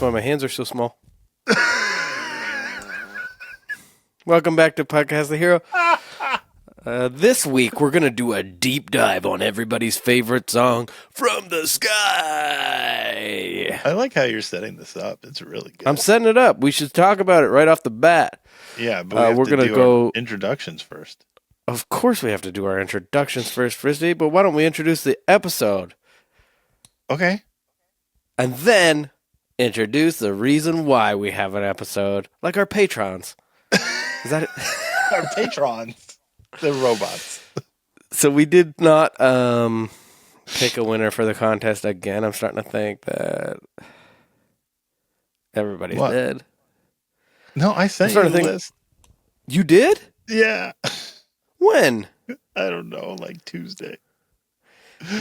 why my hands are so small. Welcome back to Podcast The Hero. This week, we're going to do a deep dive on everybody's favorite song, From the Sky. I like how you're setting this up. It's really good. I'm setting it up. We should talk about it right off the bat. Yeah, but we're going to do our introductions first. Of course we have to do our introductions first, Frisbee, but why don't we introduce the episode? Okay. And then introduce the reason why we have an episode, like our patrons. Is that it? Our patrons. The robots. So we did not pick a winner for the contest again. I'm starting to think that everybody's dead. No, I sent you the list. You did? Yeah. When? I don't know, like Tuesday.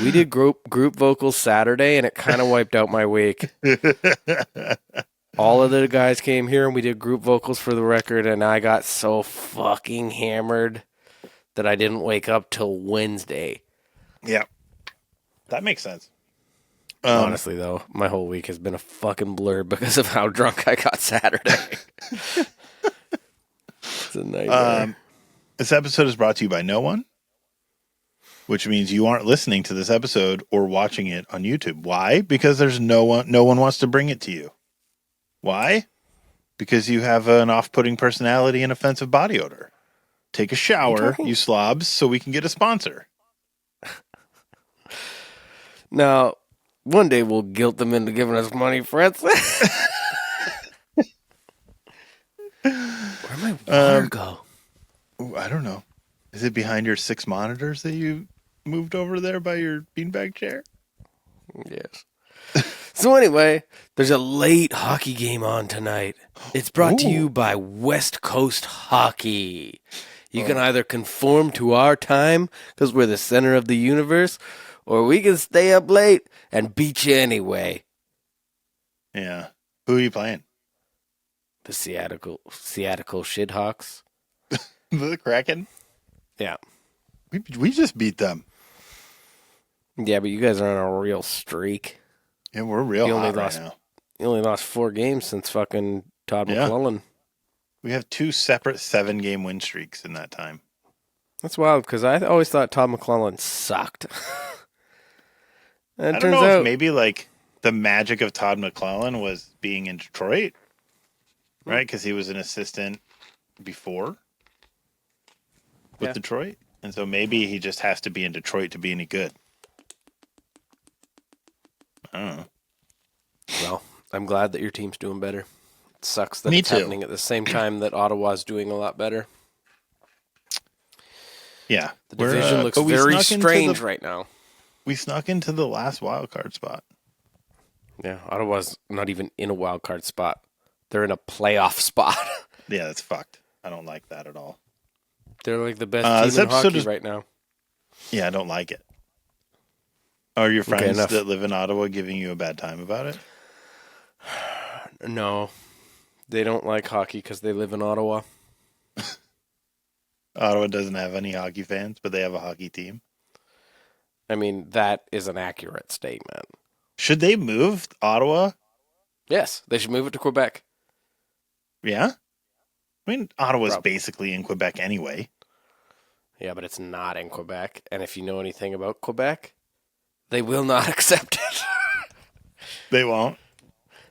We did group vocals Saturday, and it kind of wiped out my week. All of the guys came here, and we did group vocals for the record, and I got so fucking hammered that I didn't wake up till Wednesday. Yeah. That makes sense. Honestly, though, my whole week has been a fucking blur because of how drunk I got Saturday. It's a nightmare. This episode is brought to you by no one, which means you aren't listening to this episode or watching it on YouTube. Why? Because there's no one wants to bring it to you. Why? Because you have an off-putting personality and offensive body odor. Take a shower, you slobs, so we can get a sponsor. Now, one day we'll guilt them into giving us money, Fritz. Where'd my water go? I don't know. Is it behind your 6 monitors that you moved over there by your beanbag chair? Yes. So anyway, there's a late hockey game on tonight. It's brought to you by West Coast Hockey. You can either conform to our time, because we're the center of the universe, or we can stay up late and beat you anyway. Yeah. Who are you playing? The Seattle Shithawks. The Kraken? Yeah. We just beat them. Yeah, but you guys are on a real streak. Yeah, we're real hot right now. You only lost 4 games since fucking Todd McClellan. We have 2 separate 7-game win streaks in that time. That's wild, because I always thought Todd McClellan sucked. And I don't know if maybe like the magic of Todd McClellan was being in Detroit, right? Because he was an assistant before with Detroit. And so maybe he just has to be in Detroit to be any good. I don't know. Well, I'm glad that your team's doing better. It sucks that it's happening at the same time that Ottawa's doing a lot better. Yeah. The division looks very strange right now. We snuck into the last wild card spot. Yeah, Ottawa's not even in a wild card spot. They're in a playoff spot. Yeah, that's fucked. I don't like that at all. They're like the best team in hockey right now. Yeah, I don't like it. Are your friends that live in Ottawa giving you a bad time about it? No. They don't like hockey because they live in Ottawa. Ottawa doesn't have any hockey fans, but they have a hockey team. I mean, that is an accurate statement. Should they move Ottawa? Yes, they should move it to Quebec. Yeah? I mean, Ottawa's basically in Quebec anyway. Yeah, but it's not in Quebec. And if you know anything about Quebec, they will not accept it. They won't?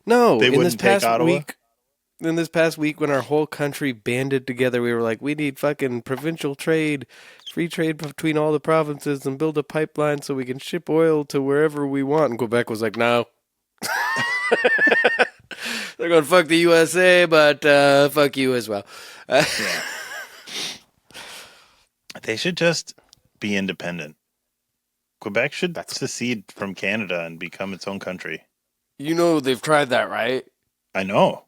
No. They wouldn't take Ottawa? In this past week, when our whole country banded together, we were like, we need fucking provincial trade, free trade between all the provinces, and build a pipeline so we can ship oil to wherever we want. And Quebec was like, no. They're going, fuck the USA, but fuck you as well. Yeah. They should just be independent. Quebec should secede from Canada and become its own country. You know they've tried that, right? I know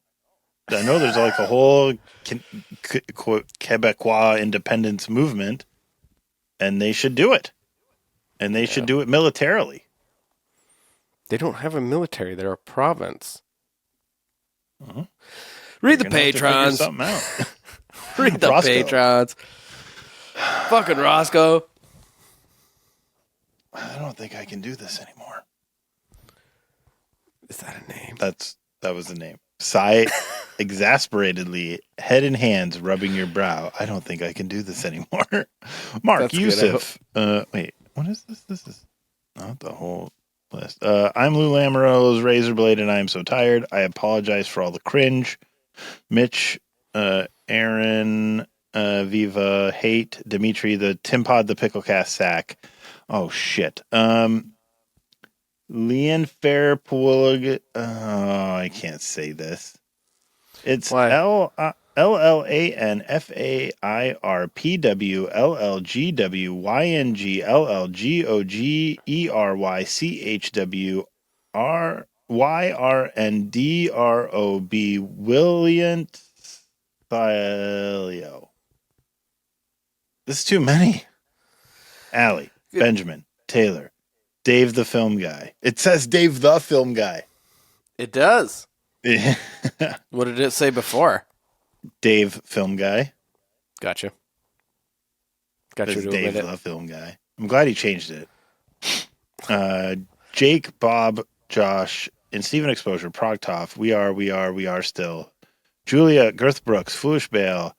there's like a whole Quebecois independence movement, and they should do it. And they should do it militarily. They don't have a military. They're a province. Uh-huh. Read the patrons. Read the patrons. Fucking Roscoe. I don't think I can do this anymore. Is that a name? That's That was the name. Sigh exasperatedly, head in hands, rubbing your brow. I don't think I can do this anymore. Mark That's good. Yusuf. Wait, what is this? This is not the whole list. I'm Lou Lamoureux's Razor Blade, and I am so tired. I apologize for all the cringe. Mitch, Aaron, Viva, Hate, Dimitri, the Tim Pod, the Picklecast sack. Oh shit. Leon Fairpoolig. Oh, I can't say this. It's Why? LLANFAIRPWLLGWYNGLLGOGERYRNDROB William Thalio. This is too many. Allie, Benjamin, Taylor, Dave the Film Guy. It says Dave the Film Guy. It does. Yeah. What did it say before? Dave Film Guy. Gotcha. Got you to Dave admit the it. Film Guy. I'm glad he changed it. Jake, Bob, Josh, and Steven Exposure, Progtoff, we are still. Julia, Girth Brooks, Foolish Bale.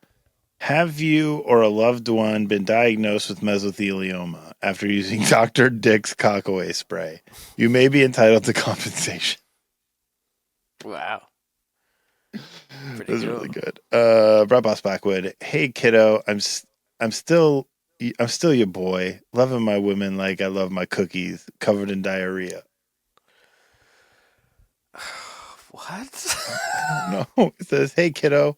Have you or a loved one been diagnosed with mesothelioma after using Dr. Dick's cockaway spray? You may be entitled to compensation. Wow. That was really good. Brett Boss Blackwood. Hey kiddo, I'm still your boy, loving my women like I love my cookies, covered in diarrhea. What? I don't know. It says, hey kiddo,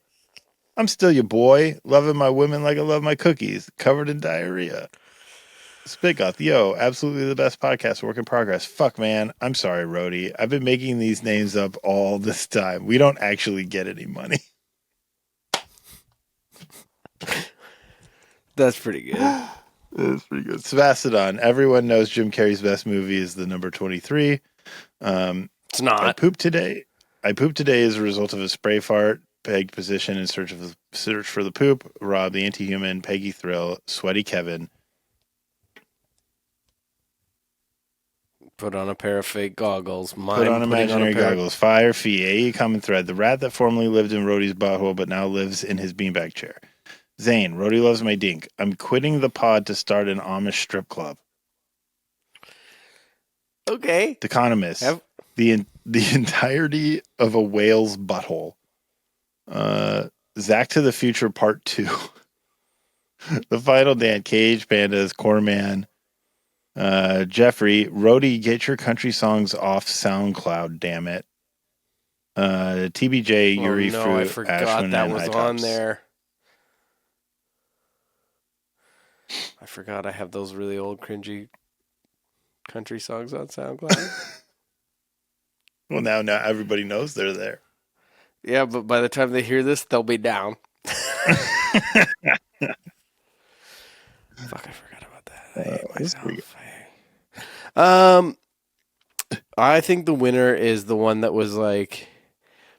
I'm still your boy, loving my women like I love my cookies, covered in diarrhea. Spitgoth, yo, absolutely the best podcast, work in progress. Fuck, man. I'm sorry, Rody. I've been making these names up all this time. We don't actually get any money. That's pretty good. That's pretty good. Sebastodon, everyone knows Jim Carrey's best movie is the number 23. It's not. I pooped today as a result of a spray fart. Peg position in search for the poop. Rob the anti-human. Peggy Thrill. Sweaty Kevin. Put on a pair of fake goggles. Put on imaginary goggles. Fire Fee. AE common thread. The rat that formerly lived in Rody's butthole but now lives in his beanbag chair. Zane. Rody loves my dink. I'm quitting the pod to start an Amish strip club. Okay. Economist. The entirety of a whale's butthole. Zach to the Future Part 2. The Final Dan, Cage, Pandas, Corman, Jeffrey, Rody, get your country songs off SoundCloud, damn it. TBJ, Yuri, Fruit, I forgot Ashwin, that and was High on Tops. there. I forgot I have those really old cringy country songs on SoundCloud. Well, now everybody knows they're there. Yeah, but by the time they hear this, they'll be down. Fuck, I forgot about that. I hate myself. I think the winner is the one that was like,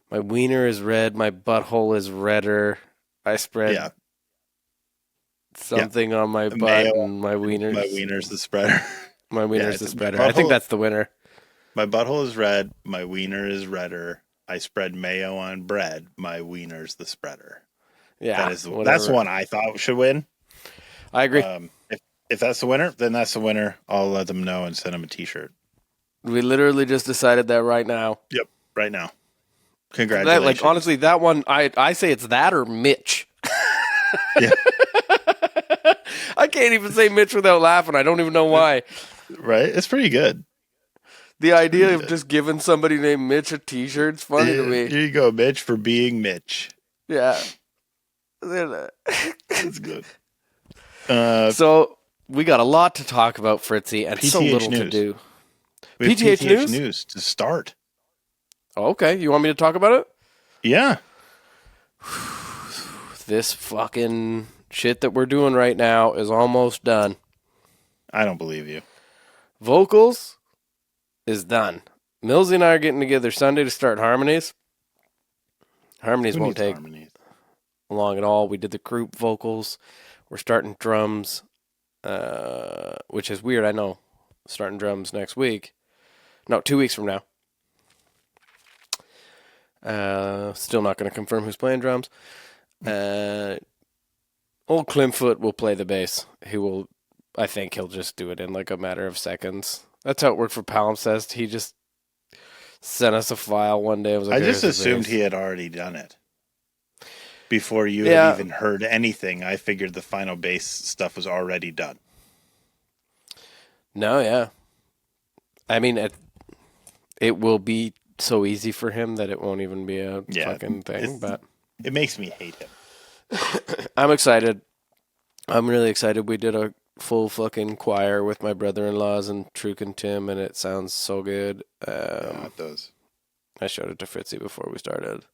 my wiener is red, my butthole is redder. I spread something on my butt, and my wiener's the spreader. My wiener's the spreader. I think that's the winner. My butthole is red. My wiener is redder. I spread mayo on bread. My wiener's the spreader. Yeah, that's the one I thought should win. I agree. If that's the winner, then that's the winner. I'll let them know and send them a T-shirt. We literally just decided that right now. Yep, right now. Congratulations. Honestly, that one, I say it's that or Mitch. Yeah. I can't even say Mitch without laughing. I don't even know why. Right? It's pretty good. The idea of just giving somebody named Mitch a T-shirt's funny to me. Here you go, Mitch, for being Mitch. Yeah. That's good. So, we got a lot to talk about, Fritzy, and so little to do. PTH news to start. Okay, you want me to talk about it? Yeah. This fucking shit that we're doing right now is almost done. I don't believe you. Vocals is done. Millsy and I are getting together Sunday to start harmonies. Harmonies won't take long at all. We did the group vocals. We're starting drums, which is weird, I know. Starting drums next week. No, 2 weeks from now. Still not going to confirm who's playing drums. Old Klimfoot will play the bass. I think he'll just do it in like a matter of seconds. That's how it worked for Palimpsest. He just sent us a file one day. I just assumed he had already done it. Before you had even heard anything, I figured the final bass stuff was already done. No, yeah. I mean, it will be so easy for him that it won't even be a fucking thing. But it makes me hate him. I'm excited. I'm really excited. We did a full fucking choir with my brother-in-laws and Truk and Tim, and it sounds so good. It does. I showed it to Fritzy before we started.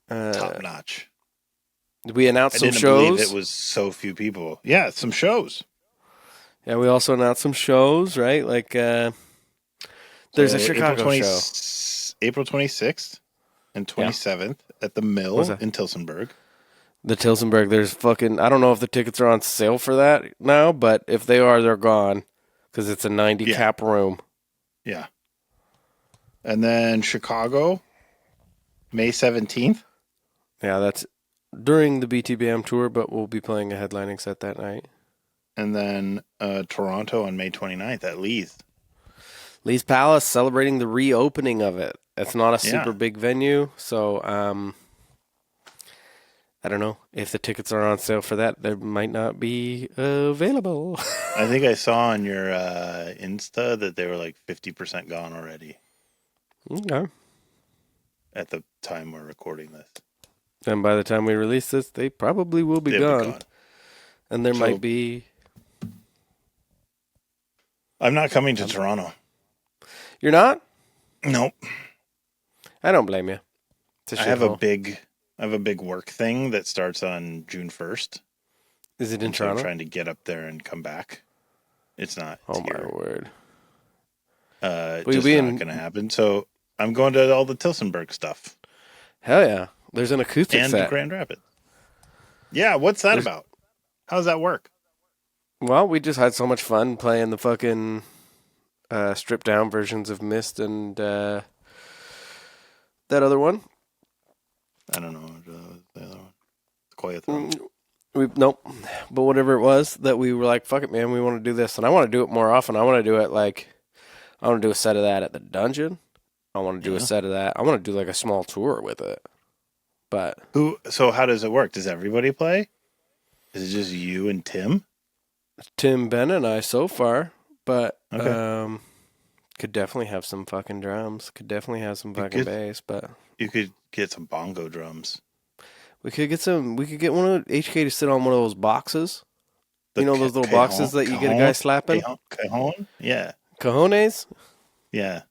Top notch. We announced some shows. I didn't believe it was so few people. Yeah, some shows. Yeah, we also announced some shows, right? Like, there's a Chicago show. April 26th and 27th at the Mill in Tillsonburg. The Tillsonburg, there's fucking... I don't know if the tickets are on sale for that now, but if they are, they're gone. Because it's a 90 cap room. Yeah. And then Chicago, May 17th. Yeah, that's during the BTBM tour, but we'll be playing a headlining set that night. And then Toronto on May 29th at Lee's. Lee's Palace, celebrating the reopening of it. It's not a super big venue, so I don't know. If the tickets are on sale for that, they might not be available. I think I saw on your Insta that they were like 50% gone already. Okay. At the time we're recording this. And by the time we release this, they probably will be gone. And there might be... I'm not coming to Toronto. You're not? Nope. I don't blame you. I have a big work thing that starts on June 1st. Is it in Toronto? I'm trying to get up there and come back. It's not. Oh, my word. It's just not going to happen. So I'm going to all the Tillsonburg stuff. Hell yeah. There's an acoustic set. And Grand Rapids. Yeah, what's that about? How does that work? Well, we just had so much fun playing the fucking stripped down versions of Mist and that other one. I don't know the other one. Koyathon. Nope. But whatever it was, that we were like, fuck it, man, we want to do this. And I want to do it more often. I want to do it like, I want to do a set of that at the dungeon. I want to do a set of that. I want to do like a small tour with it. But so how does it work? Does everybody play? Is it just you and Tim? Tim, Ben, and I so far. But could definitely have some fucking drums. Could definitely have some fucking bass. But you could get some bongo drums. We could get some. We could get one of HK to sit on one of those boxes. You know those little boxes that you get a guy slapping? Cajon? Yeah. Cajones? Yeah.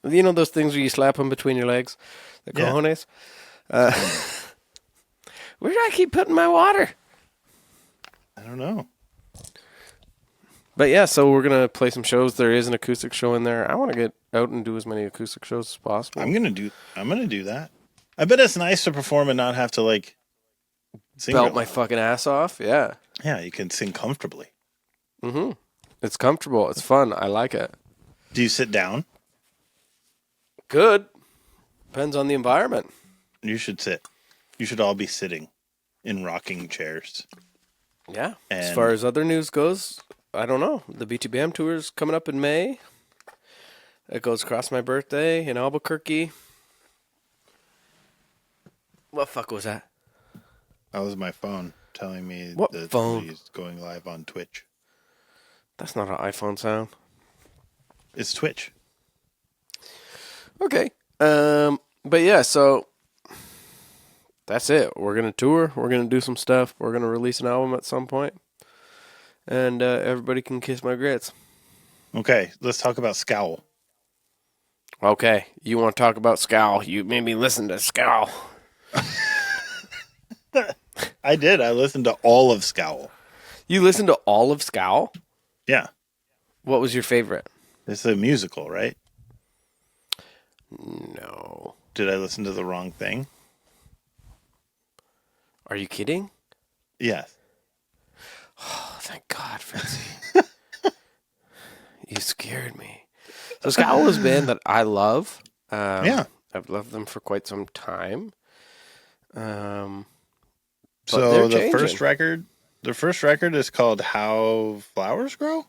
You know those things where you slap them between your legs? The cajones? Where do I keep putting my water? I don't know. But yeah, so we're going to play some shows. There is an acoustic show in there. I want to get out and do as many acoustic shows as possible. I'm gonna do that. I bet it's nice to perform and not have to like sing belt my fucking ass off. Yeah. Yeah, you can sing comfortably. Mm-hmm. It's comfortable. It's fun. I like it. Do you sit down? Good. Depends on the environment. You should sit. You should all be sitting in rocking chairs. Yeah. As far as other news goes, I don't know. The BTBM tour is coming up in May. It goes across my birthday in Albuquerque. What fuck was that? That was my phone telling me that he's going live on Twitch. That's not an iPhone sound. It's Twitch. Okay. But yeah, so that's it. We're going to tour. We're going to do some stuff. We're going to release an album at some point. And everybody can kiss my grits. Okay, let's talk about Scowl. Okay, you want to talk about Scowl. You made me listen to Scowl. I did. I listened to all of Scowl. You listened to all of Scowl? Yeah. What was your favorite? It's a musical, right? No. Did I listen to the wrong thing? Are you kidding? Yes. Oh, thank God, Fritzy. You scared me. So Scowl is a band that I love. Yeah. I've loved them for quite some time. But So they're the changing. first record is called How Flowers Grow?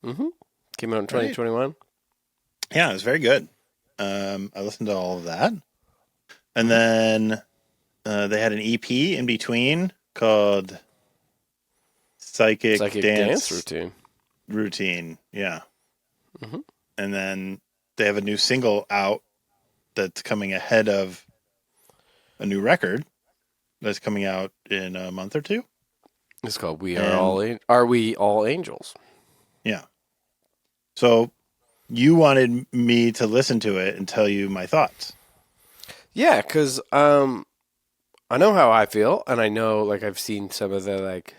Mm-hmm. Came out in 2021. Yeah, it was very good. I listened to all of that. And then they had an EP in between called Psychic Dance Routine. Yeah. Mm-hmm. And then they have a new single out that's coming ahead of a new record that's coming out in a month or two. It's called Are We All Angels? Yeah. So you wanted me to listen to it and tell you my thoughts. Yeah, because I know how I feel, and I know, like, I've seen some of the, like,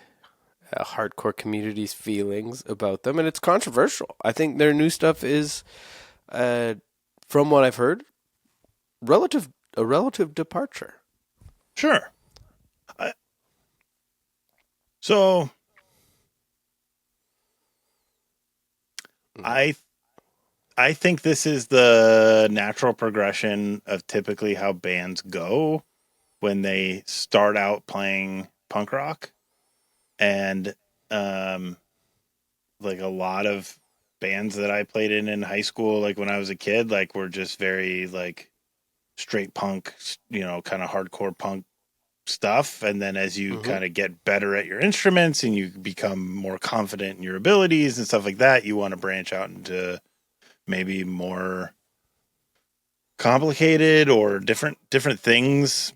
hardcore community's feelings about them, and it's controversial. I think their new stuff is, from what I've heard, a relative departure. Sure. So I think this is the natural progression of typically how bands go when they start out playing punk rock. And like a lot of bands that I played in high school, like when I was a kid, like were just very like straight punk, kind of hardcore punk stuff. And then as you kind of get better at your instruments and you become more confident in your abilities and stuff like that, you want to branch out into maybe more complicated or different things.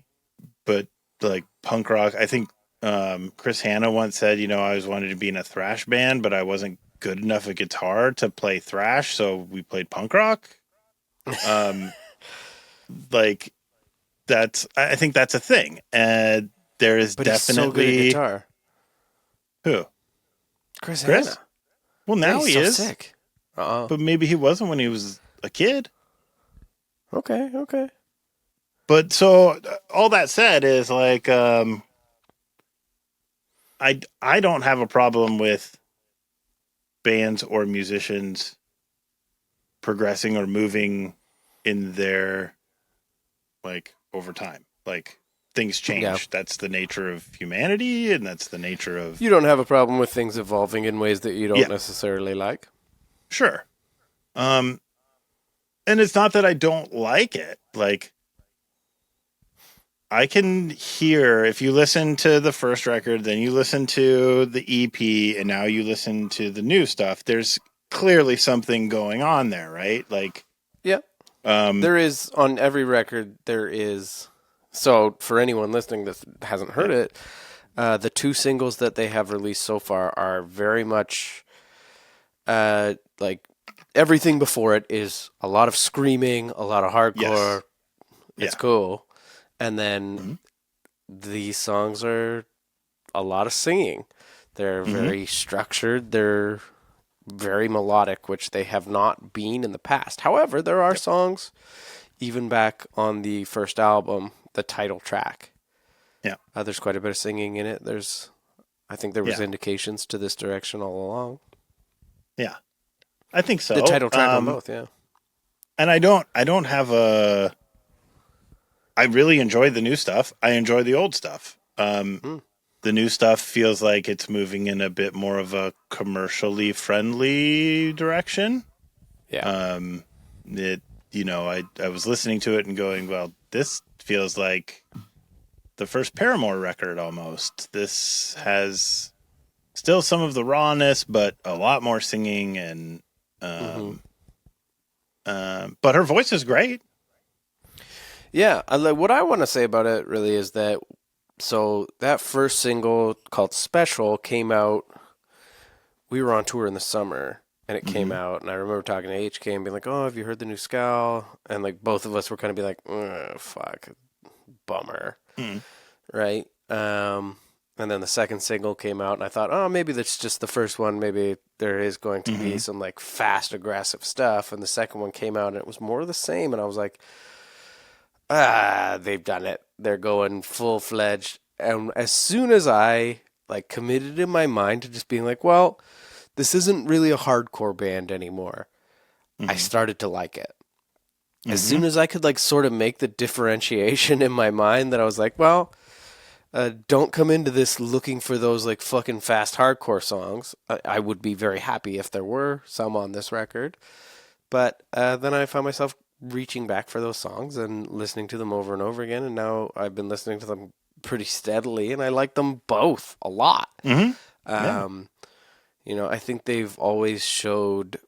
But like punk rock, I think Chris Hanna once said, I always wanted to be in a thrash band, but I wasn't good enough at guitar to play thrash, so we played punk rock. Like I think that's a thing. And there is But definitely he's so good at guitar. Who? Chris Hanna. Well, now he's he so is. Sick. But maybe he wasn't when he was a kid. Okay. But so all that said is like, I don't have a problem with bands or musicians progressing or moving in their like over time. Like things change. Yeah. That's the nature of humanity, and that's the nature of. You don't have a problem with things evolving in ways that you don't necessarily like. Sure. And it's not that I don't like it. Like, I can hear, if you listen to the first record, then you listen to the EP, and now you listen to the new stuff, there's clearly something going on there, right? Like, yeah. There is, on every record, there is. So, for anyone listening that hasn't heard it, the two singles that they have released so far are very much like everything before it is a lot of screaming, a lot of hardcore. Yes. It's cool. And then these songs are a lot of singing. They're very structured. They're very melodic, which they have not been in the past. However, there are songs, even back on the first album, the title track. Yeah. There's quite a bit of singing in it. I think there was indications to this direction all along. Yeah. I think so. The title track on both, yeah. And I don't have I really enjoy the new stuff. I enjoy the old stuff. The new stuff feels like it's moving in a bit more of a commercially friendly direction. Yeah. I was listening to it and going, well, this feels like the first Paramore record almost. This has still some of the rawness, but a lot more singing and but her voice is great. Yeah, what I want to say about it really is that that first single called Special came out. We were on tour in the summer, and it came out, and I remember talking to HK and being like, "Oh, have you heard the new Scowl?" And like both of us were kind of be like, "Fuck, bummer," right? And then the second single came out, and I thought, "Oh, maybe that's just the first one. Maybe there is going to be some like fast, aggressive stuff." And the second one came out, and it was more of the same, and I was like, they've done it. They're going full-fledged. And as soon as I like committed in my mind to just being like, well, this isn't really a hardcore band anymore, I started to like it. as soon as I could like sort of make the differentiation in my mind, that I was like, well, don't come into this looking for those like fucking fast hardcore songs. I would be very happy if there were some on this record, but then I found myself reaching back for those songs and listening to them over and over again, and now I've been listening to them pretty steadily, and I like them both a lot. Yeah. You know, I think they've always showed,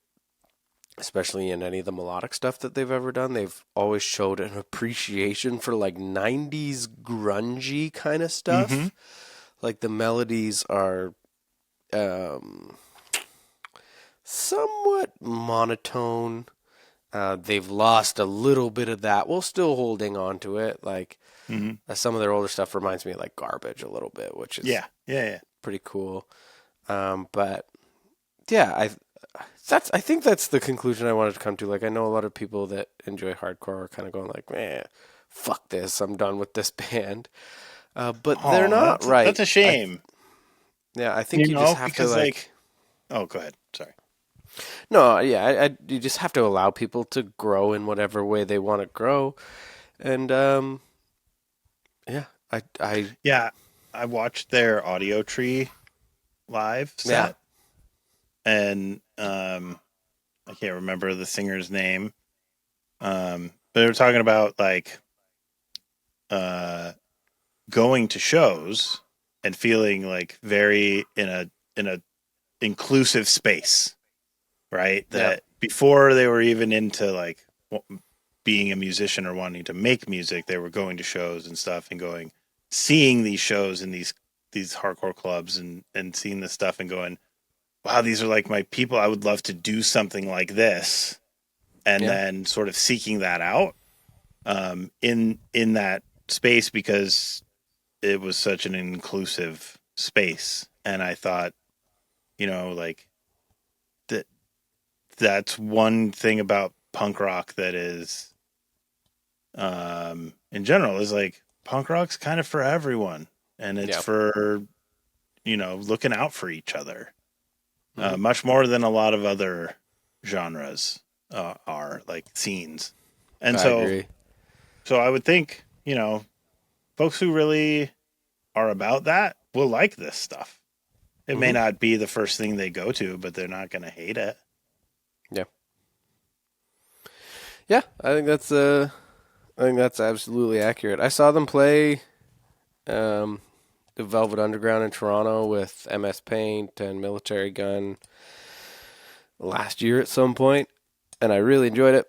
especially in any of the melodic stuff that they've ever done, they've always showed an appreciation for like 90s grungy kind of stuff. Like the melodies are somewhat monotone. They've lost a little bit of that. We're still holding on to it. Like some of their older stuff reminds me of like Garbage a little bit, which is pretty cool. But yeah, I think that's the conclusion I wanted to come to. Like, I know a lot of people that enjoy hardcore are kind of going like, man, fuck this, I'm done with this band. But they're not right. That's a shame. I think you just have to like. Oh, go ahead. Sorry. No, yeah, you just have to allow people to grow in whatever way they want to grow, and I watched their Audio Tree live set, and I can't remember the singer's name, but they were talking about like going to shows and feeling like very in a inclusive space. Right? That before they were even into like being a musician or wanting to make music, they were going to shows and stuff and seeing these shows in these hardcore clubs and seeing this stuff and going, wow, these are like my people. I would love to do something like this. And then sort of seeking that out in that space because it was such an inclusive space. And I thought, you know, like, that's one thing about punk rock that is, in general, is like punk rock's kind of for everyone, and it's for, you know, looking out for each other, much more than a lot of other genres are like scenes, and I agree. So I would think, you know, folks who really are about that will like this stuff. It may not be the first thing they go to, but they're not going to hate it. Yeah, I think that's absolutely accurate. I saw them play the Velvet Underground in Toronto with MS Paint and Military Gun last year at some point, and I really enjoyed it.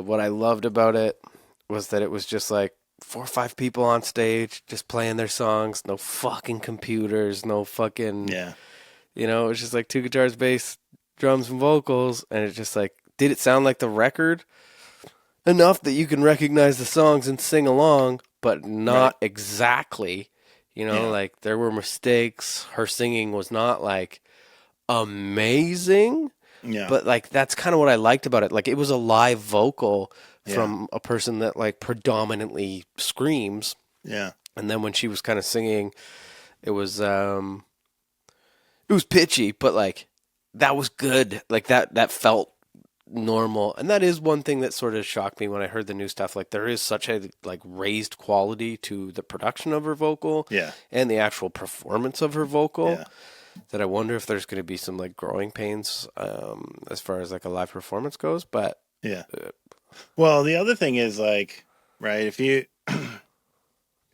What I loved about it was that it was just like 4 or 5 people on stage just playing their songs, no fucking computers, no fucking you know, it was just like 2 guitars, bass, drums, and vocals, and it just like, did it sound like the record? Enough that you can recognize the songs and sing along, but not exactly. You know, like there were mistakes. Her singing was not like amazing, but like that's kind of what I liked about it. Like it was a live vocal from a person that like predominantly screams. Yeah. And then when she was kind of singing, it was pitchy, but like that was good. Like that felt normal, and that is one thing that sort of shocked me when I heard the new stuff. Like there is such a like raised quality to the production of her vocal and the actual performance of her vocal that I wonder if there's going to be some like growing pains as far as like a live performance goes. But well, the other thing is like, right, if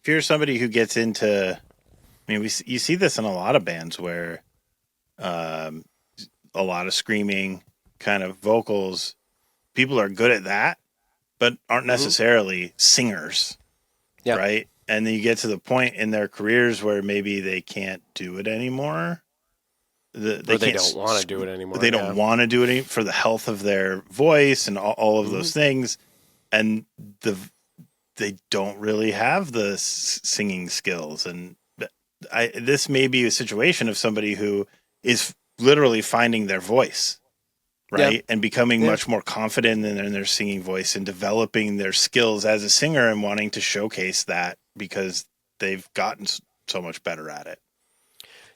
you're somebody who gets into, I mean, you see this in a lot of bands where a lot of screaming kind of vocals, people are good at that, but aren't necessarily singers, right? And then you get to the point in their careers where maybe they can't do it anymore. They don't want to do it anymore. They don't want to do it for the health of their voice and all of those things, and they don't really have the singing skills. And this may be a situation of somebody who is literally finding their voice. Right. And becoming much more confident in their singing voice and developing their skills as a singer and wanting to showcase that because they've gotten so much better at it.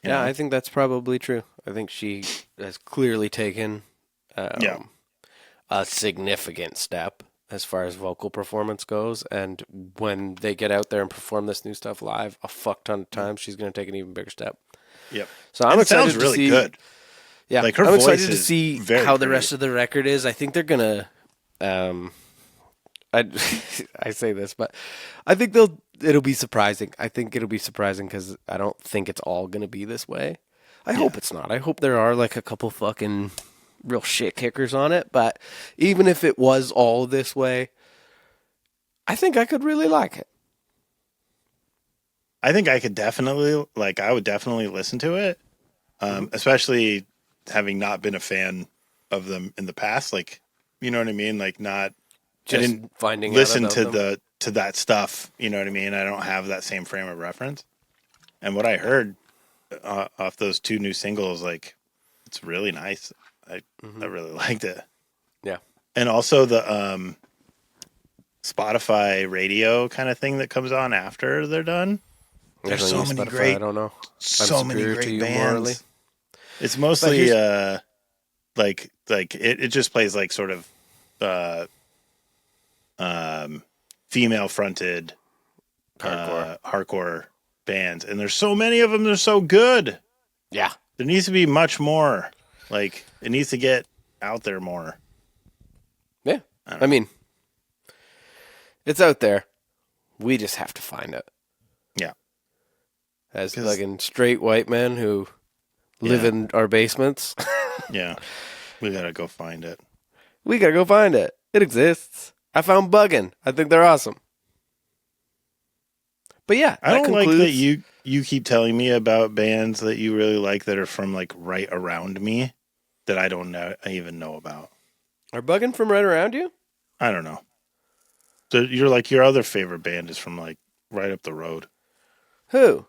You know? I think that's probably true. I think she has clearly taken a significant step as far as vocal performance goes. And when they get out there and perform this new stuff live a fuck ton of times, she's going to take an even bigger step. Yep. So I'm excited sounds really to see. good. Yeah, Like her I'm voice excited to is see very how the pretty. rest of the record is. I think they're gonna. I I say this, but I think it'll be surprising. I think it'll be surprising because I don't think it's all gonna be this way. I hope it's not. I hope there are like a couple fucking real shit kickers on it. But even if it was all this way, I think I could really like it. I think I could definitely I would definitely listen to it, especially having not been a fan of them in the past. Like, you know what I mean? Like, not Just I didn't finding listen out about to them. to that stuff. You know what I mean? I don't have that same frame of reference. And what I heard off those 2 new singles, like, it's really nice. I really liked it. Yeah. And also the Spotify radio kind of thing that comes on after they're done. There's so many Spotify, great, I don't know. so I'm many superior to great you bands. morally. It's mostly like it just plays like sort of female fronted hardcore bands, and there's so many of them. They're so good. Yeah. There needs to be much more. Like, it needs to get out there more. Yeah. I mean, it's out there. We just have to find it. Yeah. As fucking straight white men who live in our basements. Yeah. We gotta go find it. We gotta go find it. It exists. I found Buggin'. I think they're awesome. But yeah, I don't like that you keep telling me about bands that you really like that are from like right around me that I don't know I even know about. Are Buggin' from right around you? I don't know. So you're like, your other favorite band is from like right up the road. Who?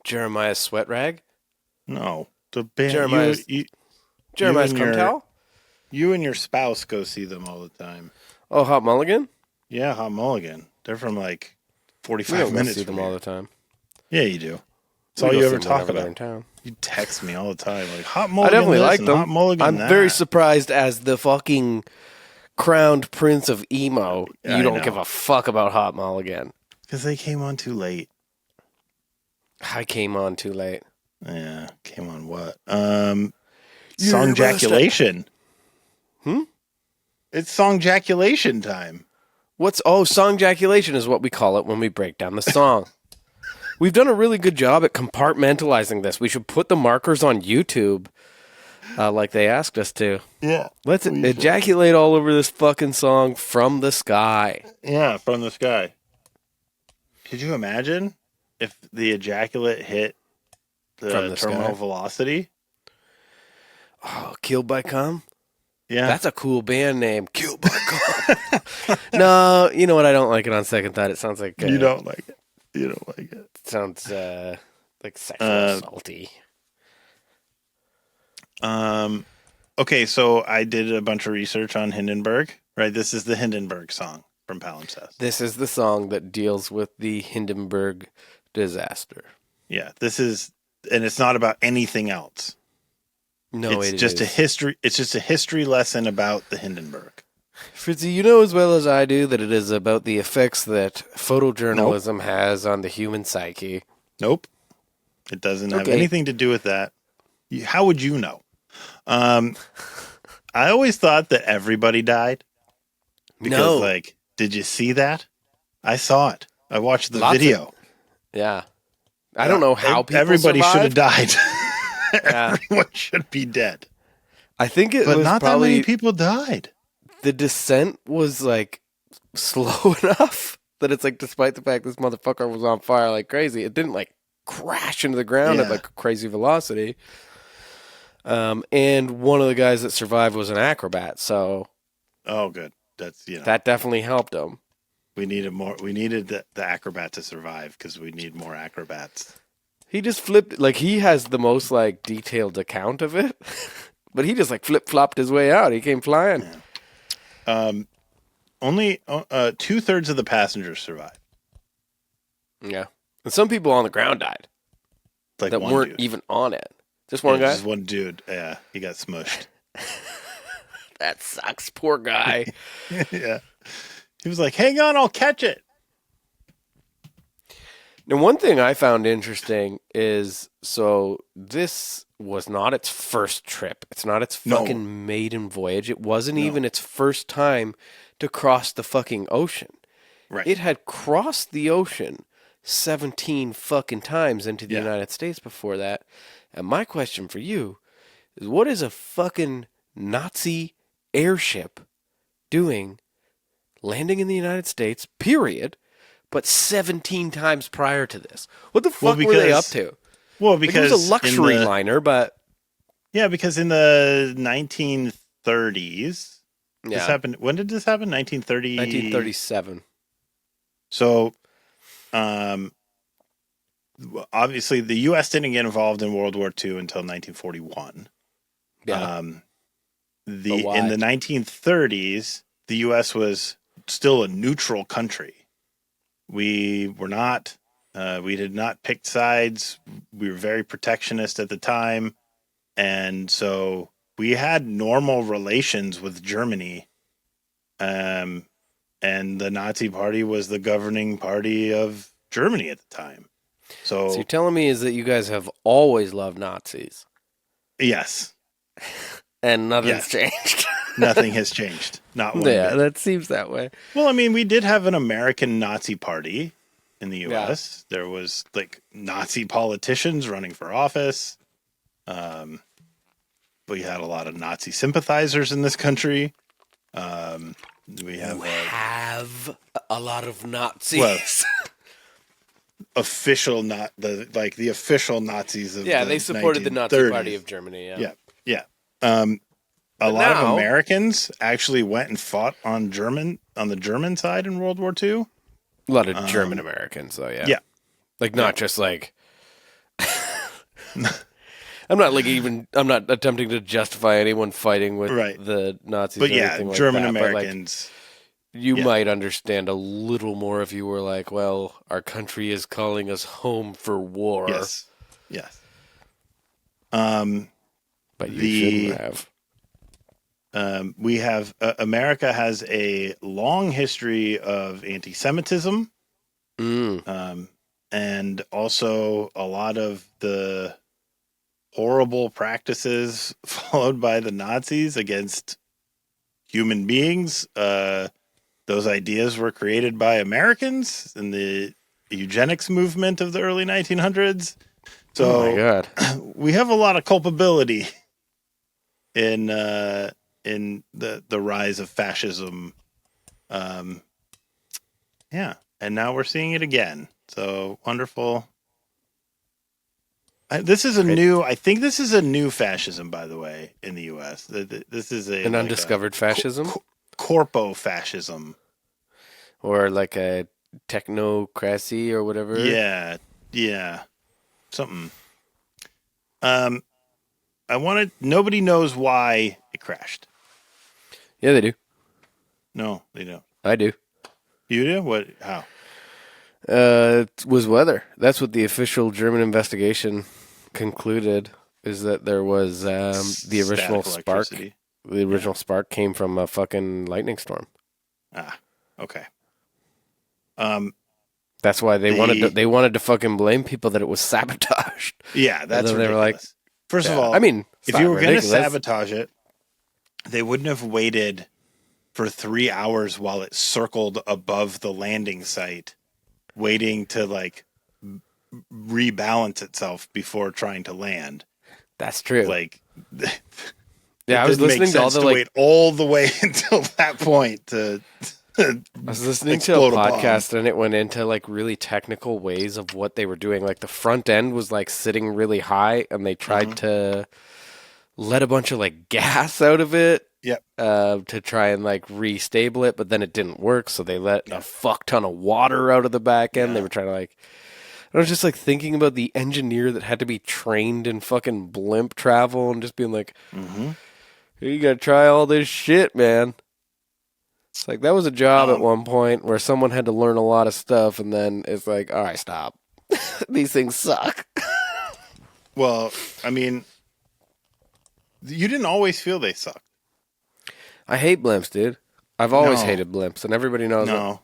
Jeremiah's Sweat Rag? No. The band Jeremiah's Come Towel? You and your spouse go see them all the time. Oh, Hot Mulligan? Yeah, Hot Mulligan. They're from like We 45 don't minutes see from them all here. the time. Yeah, you do. That's We all go you see ever them talk whenever they're about. in town. You text me all the time like Hot I Mulligan. definitely this like and them. Hot Mulligan I'm that. very surprised as the fucking crowned prince of emo. I You don't know. give a fuck about Hot Mulligan. Because they came on too late. I came on too late. Yeah, came on what? You're Songjaculation. It's Songjaculation time. Songjaculation is what we call it when we break down the song. We've done a really good job at compartmentalizing this. We should put the markers on YouTube like they asked us to. Yeah. Let's ejaculate all over this fucking song from the sky. Yeah, from the sky. Could you imagine if the ejaculate hit the From terminal sky? velocity? Oh, Killed by Cum? Yeah. That's a cool band name. Killed by Cum. No, you know what? I don't like it on second thought. It sounds like... you don't like it. You don't like it. Sounds like sexual salty. Okay, so I did a bunch of research on Hindenburg, right? This is the Hindenburg song from Palimpsest. This is the song that deals with the Hindenburg disaster. Yeah, this is, and it's not about anything else. No, it's just a history. It's just a history lesson about the Hindenburg. Fritzy, you know as well as I do that it is about the effects that photojournalism has on the human psyche. Nope, it doesn't have anything to do with that. How would you know? I always thought that everybody died. Because, like, did you see that? I saw it. I watched the video. Yeah. I don't know how people everybody should have survived. died. Everyone should be dead. I think it But was not that probably many people died. the descent was like slow enough that it's like, despite the fact this motherfucker was on fire like crazy, it didn't like crash into the ground at like a crazy velocity. And one of the guys that survived was an acrobat, so good. That's that definitely helped him. We needed more. We needed the acrobat to survive because we need more acrobats. He just flipped, like, he has the most like detailed account of it, but he just like flip flopped his way out. He came flying. Yeah. Only 2/3 of the passengers survived. Yeah, and some people on the ground died Like that one weren't dude. even on it. Just one guy. Just one dude. Yeah, he got smushed. That sucks. Poor guy. Yeah. He was like, hang on, I'll catch it. Now, one thing I found interesting is, so this was not its first trip. It's not its No. fucking maiden voyage. It wasn't No. even its first time to cross the fucking ocean. Right. It had crossed the ocean 17 fucking times into the Yeah. United States before that. And my question for you is, what is a fucking Nazi airship doing landing in the United States, period, but 17 times prior to this? What the fuck were they up to? Well, Like, because it was a luxury liner, but yeah, because in the 1930s, yeah, this happened. When did this happen? 1930. 1937. So, obviously, the U.S. didn't get involved in World War II until 1941. Yeah. In But why? the 1930s, the U.S. was still a neutral country. We were not. We did not pick sides. We were very protectionist at the time, and so we had normal relations with Germany. And the Nazi Party was the governing party of Germany at the time. So you're telling me is that you guys have always loved Nazis Yes, and nothing's changed? nothing has changed. Not one Yeah, bit. that seems that way. Well, I mean, we did have an American Nazi Party in the U.S. Yeah. There was like Nazi politicians running for office. We had a lot of Nazi sympathizers in this country. We have a lot of Nazis. Well, official, not the official Nazis of they supported the Nazi 1930s. Party of Germany. Yeah. A lot of Americans actually went and fought on the German side in World War II. A lot of German Americans, though. Yeah. Like not just like. I'm not attempting to justify anyone fighting with the Nazis. But or anything like German that, Americans. But like, you might understand a little more if you were like, well, our country is calling us home for war. Yes. But you shouldn't have. We have America has a long history of anti-Semitism, and also a lot of the horrible practices followed by the Nazis against human beings. Those ideas were created by Americans in the eugenics movement of the early 1900s. So, oh my God, we have a lot of culpability in the rise of fascism. And now we're seeing it again. So wonderful. This is I think this is a new fascism, by the way, in the U.S. This is an undiscovered fascism? Corpo-fascism. Or like a technocracy or whatever? Yeah. Something. Nobody knows why it crashed. Yeah, they do. No, they don't. I do. You do? What? How? It was weather. That's what the official German investigation concluded, is that there was the original spark. The original spark came from a fucking lightning storm. Ah, okay. That's why they wanted to fucking blame people that it was sabotaged. Yeah, that's ridiculous. They were like, first of all, I mean, if you were going to sabotage it, they wouldn't have waited for 3 hours while it circled above the landing site, waiting to like rebalance itself before trying to land. That's true. Like, I was listening to all the wait all the way until that point to. I was listening to a podcast and it went into like really technical ways of what they were doing. Like the front end was like sitting really high and they tried to let a bunch of like gas out of it. Yep. To try and like restable it, but then it didn't work. So they let a fuck ton of water out of the back end. They were trying to like, I was just like thinking about the engineer that had to be trained in fucking blimp travel and just being like, you gotta try all this shit, man. It's like that was a job at one point where someone had to learn a lot of stuff, and then it's like, all right, stop. These things suck. Well, I mean, you didn't always feel they sucked. I hate blimps, dude. I've always No, hated blimps, and everybody knows it. no.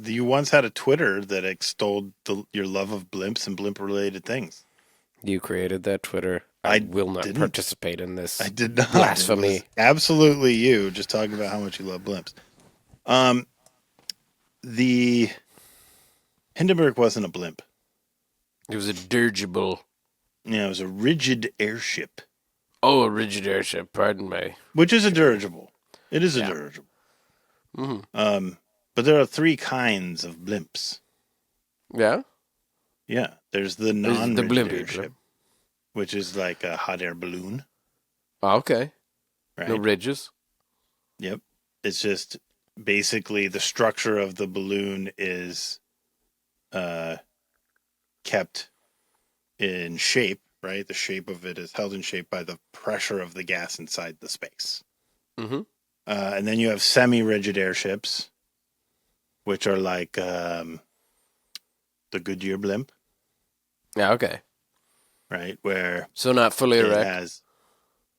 You once had a Twitter that extolled your love of blimps and blimp-related things. You created that Twitter. I I will not didn't. participate in I this did not. It was blasphemy. absolutely you just talking about how much you love blimps. Um, the Hindenburg wasn't a blimp. It was a dirigible. Yeah, it was a rigid airship, Oh, a rigid airship. Pardon me. which is a dirigible. It is a Yeah. dirigible. Hmm. But there are three kinds of blimps. Yeah? Yeah, there's the There's the non-rigid blimpy airship, which is like a hot air balloon, Oh, okay. right? No ridges. Yep. It's just basically the structure of the balloon is kept in shape, right? The shape of it is held in shape by the pressure of the gas inside the space. Mm-hmm. And then you have semi-rigid airships, which are like the Goodyear blimp, Yeah, okay. right? Where So not fully it erect. has,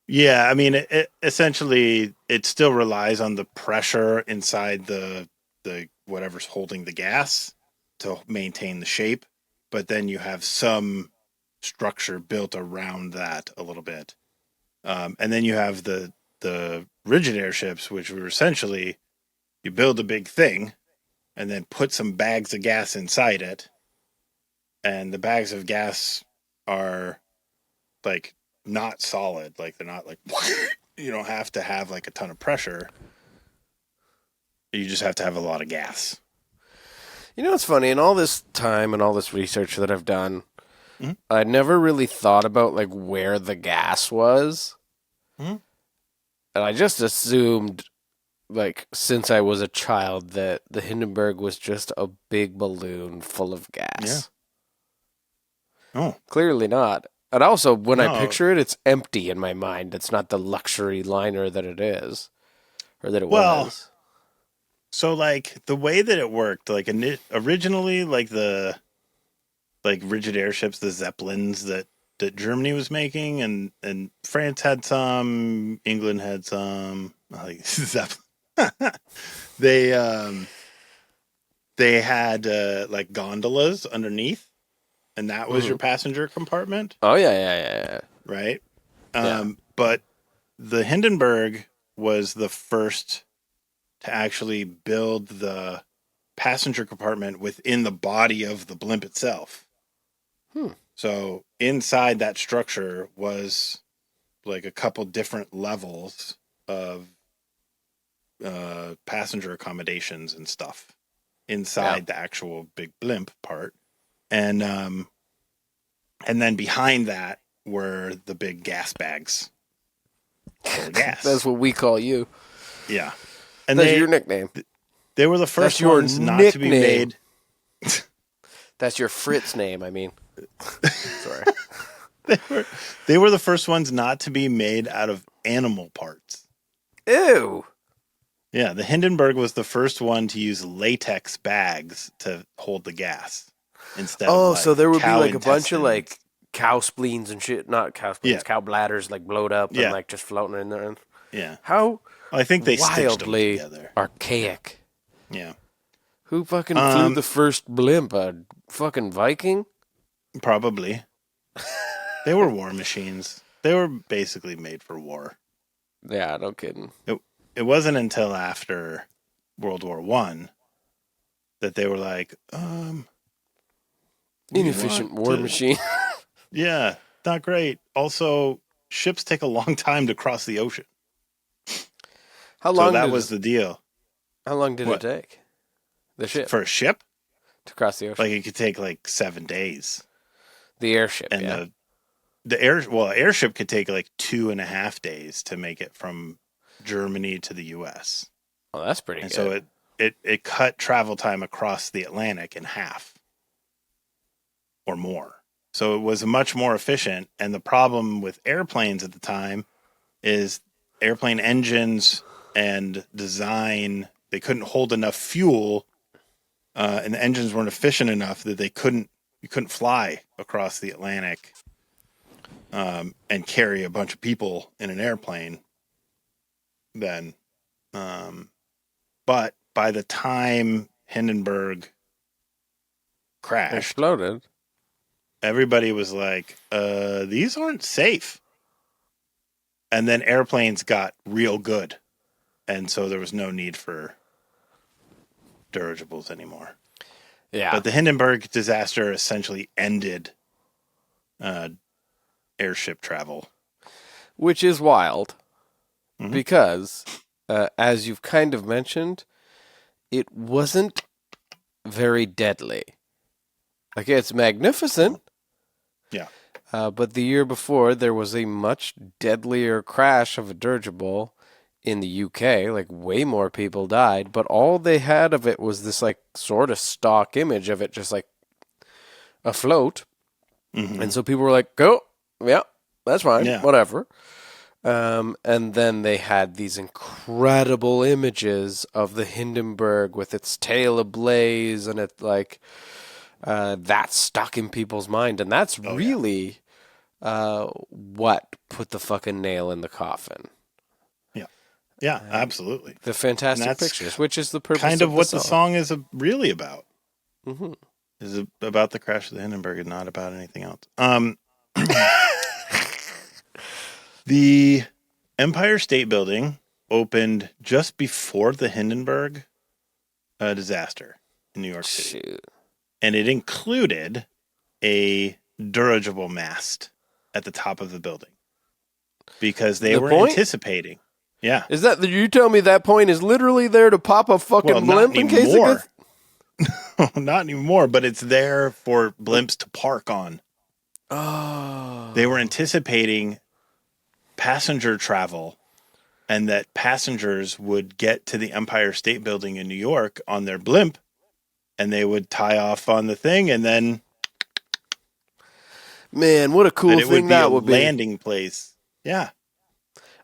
yeah, I mean, it essentially it still relies on the pressure inside the whatever's holding the gas to maintain the shape, but then you have some structure built around that a little bit, and then you have the rigid airships, which were essentially you build a big thing and then put some bags of gas inside it, and the bags of gas are like not solid, like they're not like you don't have to have like a ton of pressure. You just have to have a lot of gas. You know what's funny? In all this time and all this research that I've done, Mhm. I never really thought about like where the gas was. Mhm. And I just assumed, like, since I was a child, that the Hindenburg was just a big balloon full of Yeah. gas. Oh Clearly not. And also, when I no. picture it, it's empty in my mind. It's not the luxury liner that it is, or that it Well, was. so like the way that it worked, like originally, like the like rigid airships, the Zeppelins that Germany was making, and France had some, England had some. Like Zeppelin, they they had like gondolas underneath, and that was Hmm. your passenger compartment, Oh yeah, yeah. right? Yeah. But the Hindenburg was the first to actually build the passenger compartment within the body of the blimp itself. Hmm. So inside that structure was like a couple different levels of passenger accommodations and stuff Yeah. inside the actual big blimp part, and then behind that were the big gas bags full of That's gas. what we call you. Yeah, and That's your nickname. they were the That's first your ones not to be nickname. made. That's your Fritz name, I mean. Sorry. They were the first ones not to be made out of animal parts. Ew. Yeah, the Hindenburg was the first one to use latex bags to hold the gas instead of Oh, so like there would be cow like a bunch of intestines. like cow spleens and shit. Not cow Yeah, spleens, cow bladders like blowed up and yeah, like just floating in there. yeah. How I think they stitched them wildly together. archaic. Yeah. Who fucking flew Um, the first blimp? A fucking Viking? probably. They were war machines. They were basically made for war. Yeah, no kidding. It wasn't until after World War One that they were like, we Inefficient want war to, machine. yeah, not great. Also, ships take a long time to cross the ocean. How So long that did was the deal. how long did it What? take? The ship For a ship? to cross the ocean. Like it could take like 7 days. The airship, And yeah. airship could take like 2.5 days to make it from Germany to the US. Oh, that's pretty And good. so it cut travel time across the Atlantic in half or more. So it was much more efficient. And the problem with airplanes at the time is airplane engines and design, they couldn't hold enough fuel, and the engines weren't efficient enough that you couldn't fly across the Atlantic and carry a bunch of people in an airplane then. But by the time Hindenburg crashed, Exploded. everybody was like, these aren't safe. And then airplanes got real good. And so there was no need for dirigibles anymore. Yeah. But the Hindenburg disaster essentially ended airship travel. Which is wild Mhm. because, as you've kind of mentioned, it wasn't very deadly. Like, it's magnificent. Yeah. But the year before, there was a much deadlier crash of a dirigible in the UK. Like, way more people died, but all they had of it was this, like, sort of stock image of it just, like, afloat. Mm-hmm. And so people were like, go, yeah, that's fine, Yeah. whatever. And then they had these incredible images of the Hindenburg with its tail ablaze, and it like that stuck in people's mind, and that's really what put the fucking nail in the coffin. Yeah, absolutely. The fantastic pictures, which is the purpose kind of of what the song is really about. Mm-hmm. Is about the crash of the Hindenburg and not about anything else. The Empire State Building opened just before the Hindenburg disaster in New York City. Shoot. And it included a dirigible mast at the top of the building because they were anticipating. Yeah. Is that you tell me that point is literally there to pop a fucking blimp in case it gets... Not anymore, but it's there for blimps to park on. Oh. They were anticipating passenger travel and that passengers would get to the Empire State Building in New York on their blimp and they would tie off on the thing and then... Man, what a cool thing that would be. Landing place. Yeah.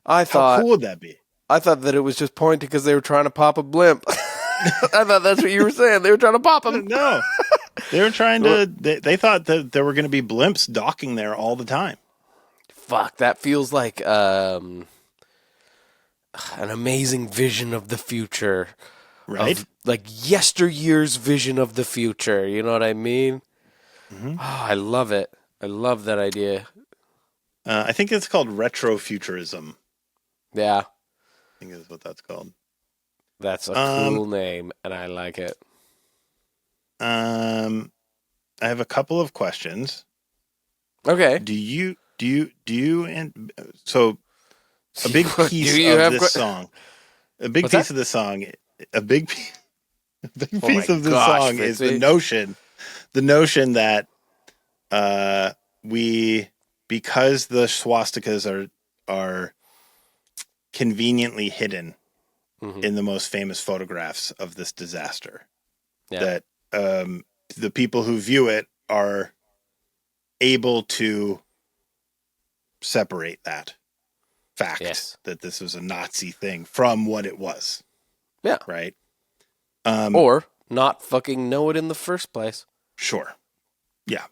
How cool would that be? I thought that it was just pointed because they were trying to pop a blimp. I thought that's what you were saying. They were trying to pop them. No. They were trying to... They thought that there were going to be blimps docking there all the time. Fuck, that feels like an amazing vision of the future. Right? Like yesteryear's vision of the future. You know what I mean? Mm-hmm. Oh, I love it. I love that idea. I think it's called retrofuturism. Yeah. I think that's what that's called. That's a cool name, and I like it. I have a couple of questions. Okay. And so a big piece of this song, a big piece of the song is the notion that because the swastikas are conveniently hidden in the most famous photographs of this disaster, that the people who view it are able to separate that fact that this was a Nazi thing from what it was. Yeah. Right? Or not fucking know it in the first place. Sure. Yeah.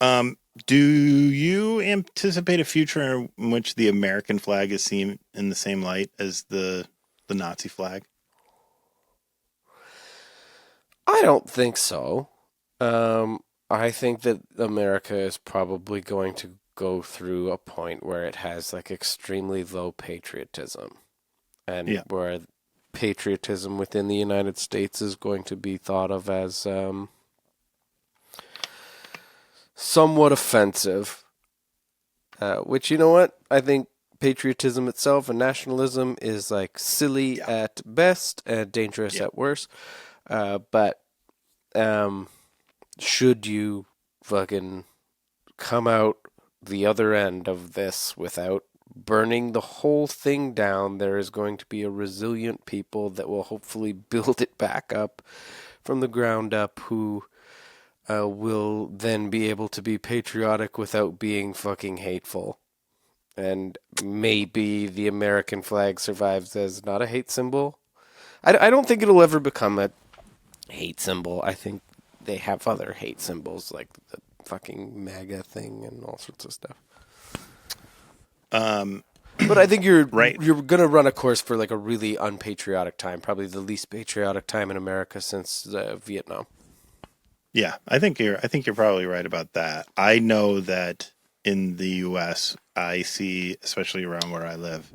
Do you anticipate a future in which the American flag is seen in the same light as the Nazi flag? I don't think so. I think that America is probably going to go through a point where it has like extremely low patriotism, and where patriotism within the United States is going to be thought of as somewhat offensive. Which, you know what? I think patriotism itself and nationalism is like silly at best and dangerous at worst. But should you fucking come out the other end of this without burning the whole thing down, there is going to be a resilient people that will hopefully build it back up from the ground up, who will then be able to be patriotic without being fucking hateful. And maybe the American flag survives as not a hate symbol. I don't think it'll ever become a hate symbol. I think they have other hate symbols like the fucking MAGA thing and all sorts of stuff. But I think you're Right. gonna run a course for like a really unpatriotic time, probably the least patriotic time in America since Vietnam. Yeah, I think you're probably right about that. I know that in the U.S., I see, especially around where I live,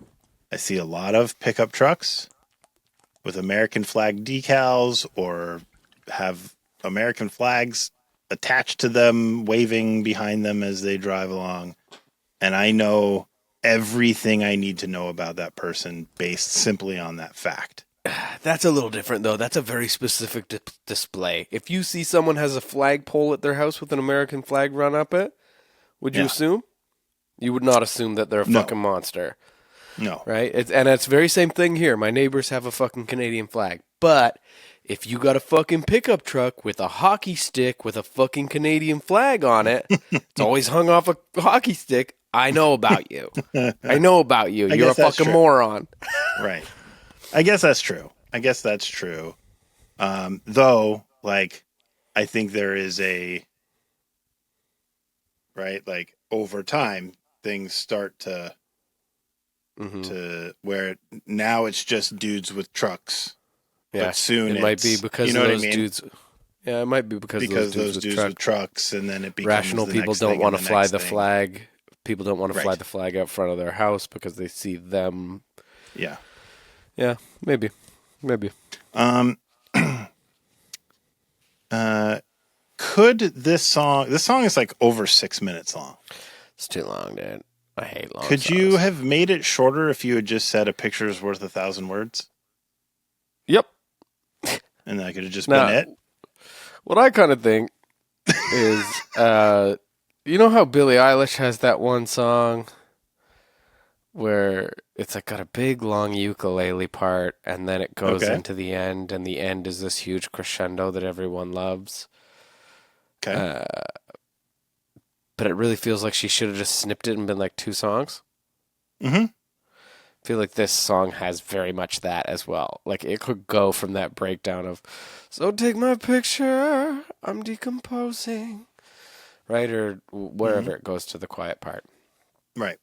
I see a lot of pickup trucks with American flag decals or have American flags attached to them, waving behind them as they drive along. And I know everything I need to know about that person based simply on that fact. That's a little different, though. That's a very specific display. If you see someone has a flagpole at their house with an American flag run up it, would you Yeah. assume? You would not assume that they're a No. fucking monster, No. right? It's very same thing here. My neighbors have a fucking Canadian flag. But if you got a fucking pickup truck with a hockey stick with a fucking Canadian flag on it, it's always hung off a hockey stick, I know about you. I know about you. I You're a guess that's fucking true. moron. Right. I guess that's true. Though, like, I think there is right, like, over time, things start to where now it's just dudes with trucks. Yeah, But soon it might be because you know of what I those mean? dudes. Yeah, it might be because Because those those dudes dudes with with trucks, and then it becomes rational the people next don't thing want to and the fly next the thing. flag. People don't want to fly Right. the flag out front of their house because they see them. Yeah. Yeah, maybe. Could this song is like over 6 minutes long. It's too long, dude. I hate long Could songs. you have made it shorter if you had just said a picture's worth 1,000 words? Yep. And that could have just Now, been it? what I kind of think is, you know how Billie Eilish has that one song where it's like got a big long ukulele part, and then it goes Okay. into the end, and the end is this huge crescendo that everyone loves. Okay. But it really feels like she should have just snipped it and been like 2 songs. Mm-hmm. I feel like this song has very much that as well. Like it could go from that breakdown of, so take my picture, I'm decomposing, right? Or wherever it goes to the quiet part. Right.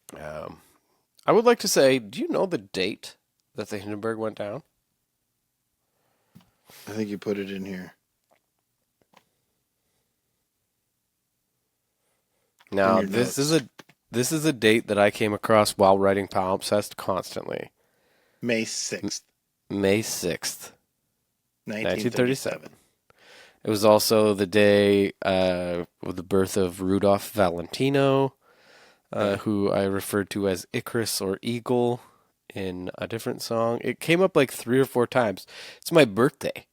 I would like to say, do you know the date that the Hindenburg went down? I think you put it in here. Now, your this notes. is a date that I came across while writing Palimpsest constantly. May 6th, May 6th, 1937. It was also the day of the birth of Rudolph Valentino, who I referred to as Icarus or Eagle in a different song. It came up like 3 or 4 times. It's my birthday.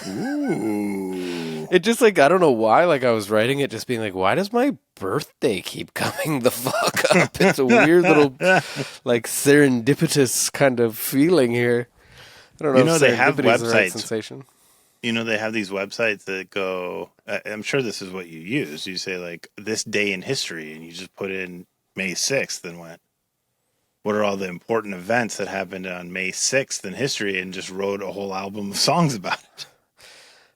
Ooh. It just like, I don't know why, like I was writing it just being like, why does my birthday keep coming the fuck up? It's a weird little like serendipitous kind of feeling here. I don't know. You know, if they have serendipity is the right websites. sensation. You know, they have these websites that go, I'm sure this is what you use. You say, like, this day in history, and you just put in May 6th and went, what are all the important events that happened on May 6th in history, and just wrote a whole album of songs about it.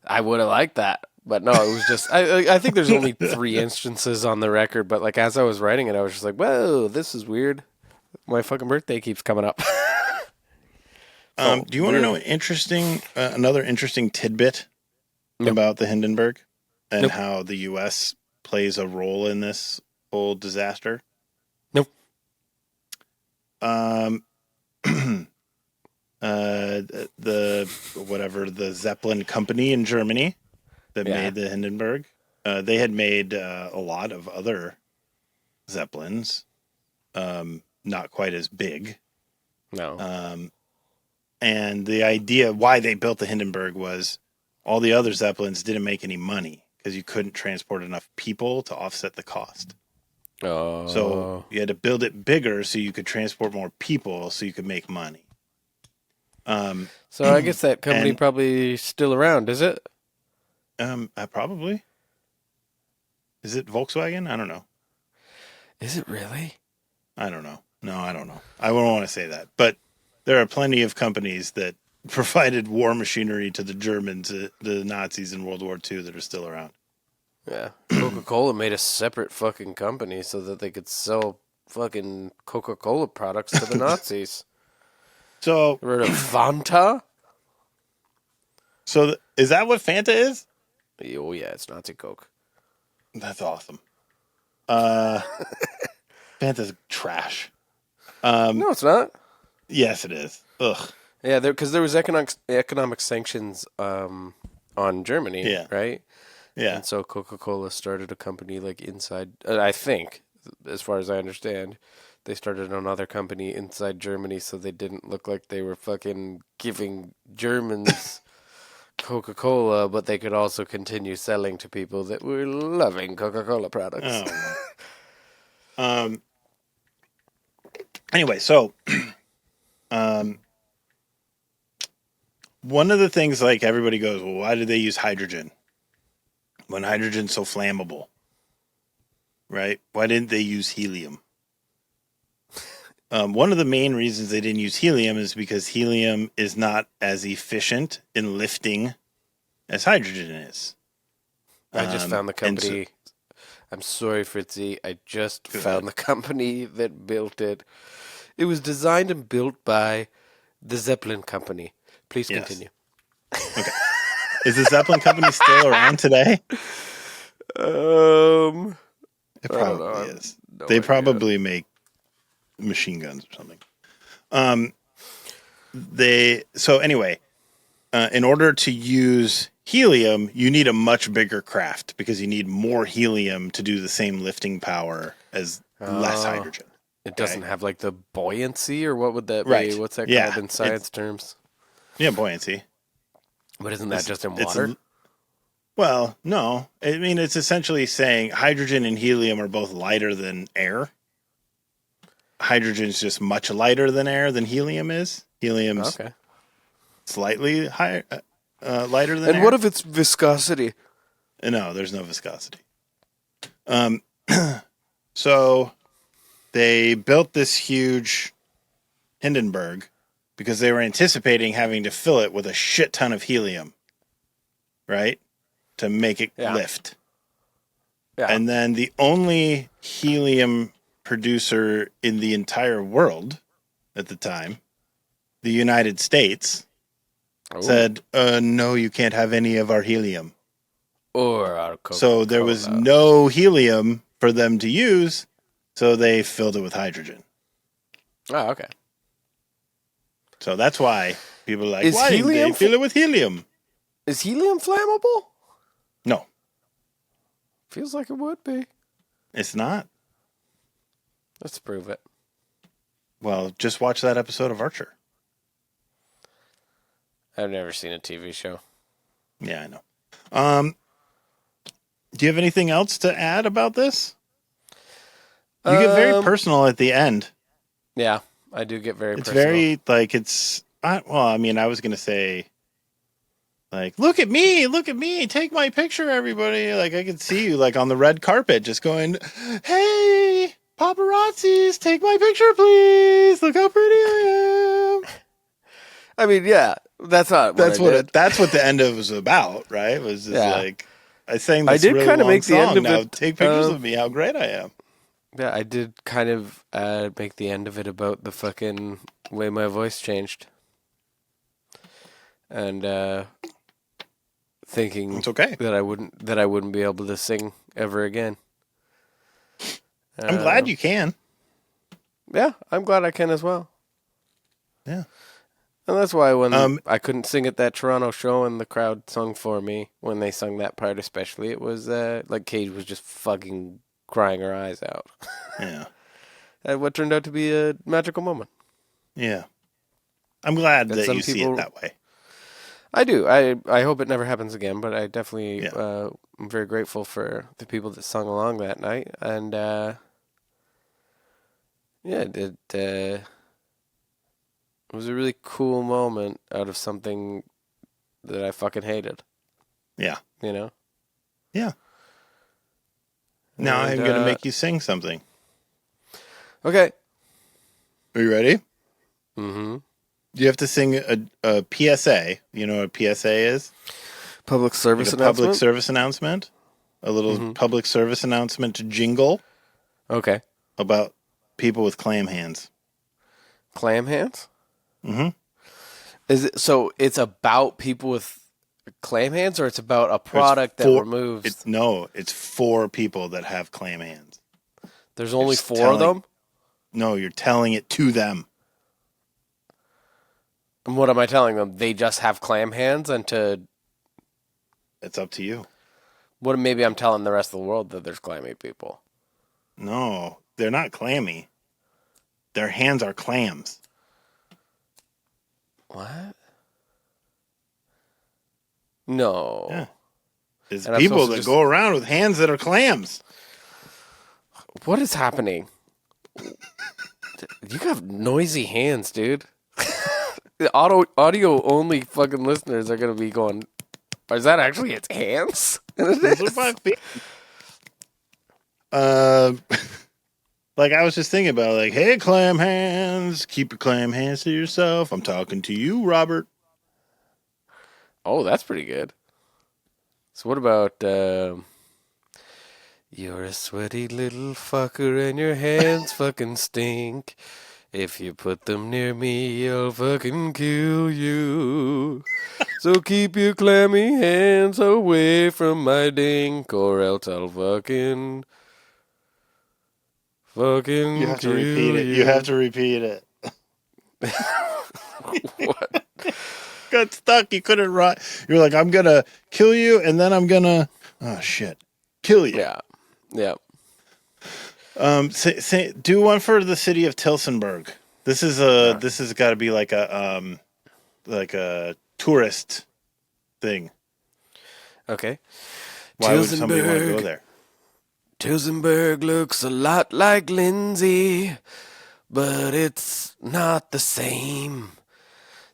I would have liked that, but no, it was just, I think there's only 3 instances on the record, but like as I was writing it, I was just like, whoa, this is weird. My fucking birthday keeps coming up. Do you want to know another interesting tidbit about the Hindenburg and how the U.S. plays a role in this whole disaster? Nope. The Zeppelin company in Germany that made the Hindenburg, they had made a lot of other Zeppelins, not quite as big. No. And the idea why they built the Hindenburg was all the other Zeppelins didn't make any money because you couldn't transport enough people to offset the cost. Oh. So you had to build it bigger so you could transport more people so you could make money. So I guess that company probably still around, is it? Probably. Is it Volkswagen? I don't know. Is it really? I don't know. No, I don't know. I wouldn't want to say that. But there are plenty of companies that provided war machinery to the Germans, the Nazis in World War II that are still around. Yeah. Coca-Cola made a separate fucking company so that they could sell fucking Coca-Cola products to the Nazis. So, Heard of Fanta? so is that what Fanta is? Oh yeah, it's Nazi Coke. That's awesome. Fanta's trash. No, it's not. Yes, it is. Ugh. Yeah, because there was economic sanctions on Germany, Yeah. right? Yeah. And so Coca-Cola started a company like inside, I think, as far as I understand, they started another company inside Germany so they didn't look like they were fucking giving Germans Coca-Cola, but they could also continue selling to people that were loving Coca-Cola products. Oh. Anyway, so one of the things, like, everybody goes, well, why did they use hydrogen when hydrogen's so flammable? Right? Why didn't they use helium? One of the main reasons they didn't use helium is because helium is not as efficient in lifting as hydrogen is. I just found the company. I'm sorry, Fritzy. I just found the company that built it. It was designed and built by the Zeppelin Company. Please continue. Okay. Is the Zeppelin Company still around today? It probably is. No They idea. probably make machine guns or something. So anyway, in order to use helium, you need a much bigger craft because you need more helium to do the same lifting power as less hydrogen. It doesn't have like the buoyancy, or what would that Right. be? What's that Yeah. called in science terms? Yeah, buoyancy. But isn't that just in water? Well, no. I mean, it's essentially saying hydrogen and helium are both lighter than air. Hydrogen's just much lighter than air than helium is. Helium's slightly higher, lighter than air. And what if it's viscosity? No, there's no viscosity. So they built this huge Hindenburg because they were anticipating having to fill it with a shit ton of helium, right? To make it lift. Yeah. And then the only helium producer in the entire world at the time, the United States, said, no, you can't have any of our helium. Or our Coca-Cola. So there was no helium for them to use, so they filled it with hydrogen. Oh, okay. So that's why people are like, why didn't they fill it with helium? Is helium flammable? No. Feels like it would be. It's not. Let's prove it. Well, just watch that episode of Archer. I've never seen a TV show. Yeah, I know. Do you have anything else to add about this? You get very personal at the end. Yeah, I do get very it's personal. Very, like, I was going to say, like, look at me, take my picture, everybody. Like, I could see you, like, on the red carpet just going, hey, paparazzis, take my picture, please. Look how pretty I am. I mean, yeah, that's not that's what the end of it was about, right? It was just like, I sang this really long make song. The end of now it, take pictures of me, how great I am. Yeah, I did kind of make the end of it about the fucking way my voice changed. And thinking it's okay that I wouldn't be able to sing ever again. I'm glad you can. Yeah, I'm glad I can as well. Yeah. And that's why when I couldn't sing at that Toronto show and the crowd sung for me, when they sung that part especially, it was like Cage was just fucking crying her eyes out. Yeah. And what turned out to be a magical moment. Yeah. I'm glad that you see it that way. I do. I hope it never happens again, but I definitely I'm very grateful for the people that sung along that night. And it was a really cool moment out of something that I fucking hated. Yeah. You know? Yeah. Now I'm going to make you sing something. Okay. Are you ready? Mm-hmm. You have to sing a PSA. You know what a PSA is? Public service announcement? Public service announcement. A little public service announcement jingle. Okay. About people with clam hands. Clam hands? Mm-hmm. Is it so? It's about people with clam hands, or it's about a product that removes. It's for people that have clam hands. There's only four of them. No, you're telling it to them. And what am I telling them? They just have clam hands, and to. It's up to you. What maybe I'm telling the rest of the world that there's clammy people. No, they're not clammy. Their hands are clams. What? No. Yeah. There's people that go around with hands that are clams. What is happening? You have noisy hands, dude. The audio only fucking listeners are gonna be going. Is that actually its hands? Those are my feet. Like I was just thinking about, like, hey, clam hands, keep your clam hands to yourself. I'm talking to you, Robert. Oh, that's pretty good. So what about you're a sweaty little fucker and your hands fucking stink. If you put them near me, I'll fucking kill you. So keep your clammy hands away from my dink, or else I'll fucking You have to repeat it. You have to repeat it. What? Got stuck. You couldn't write. You're like, I'm gonna kill you, and then I'm gonna, oh shit, kill you. Yeah, yeah. Do one for the city of Tillsonburg. This has got to be like a tourist thing. Okay. Why would somebody want to go there? Tillsonburg looks a lot like Lindsay, but it's not the same.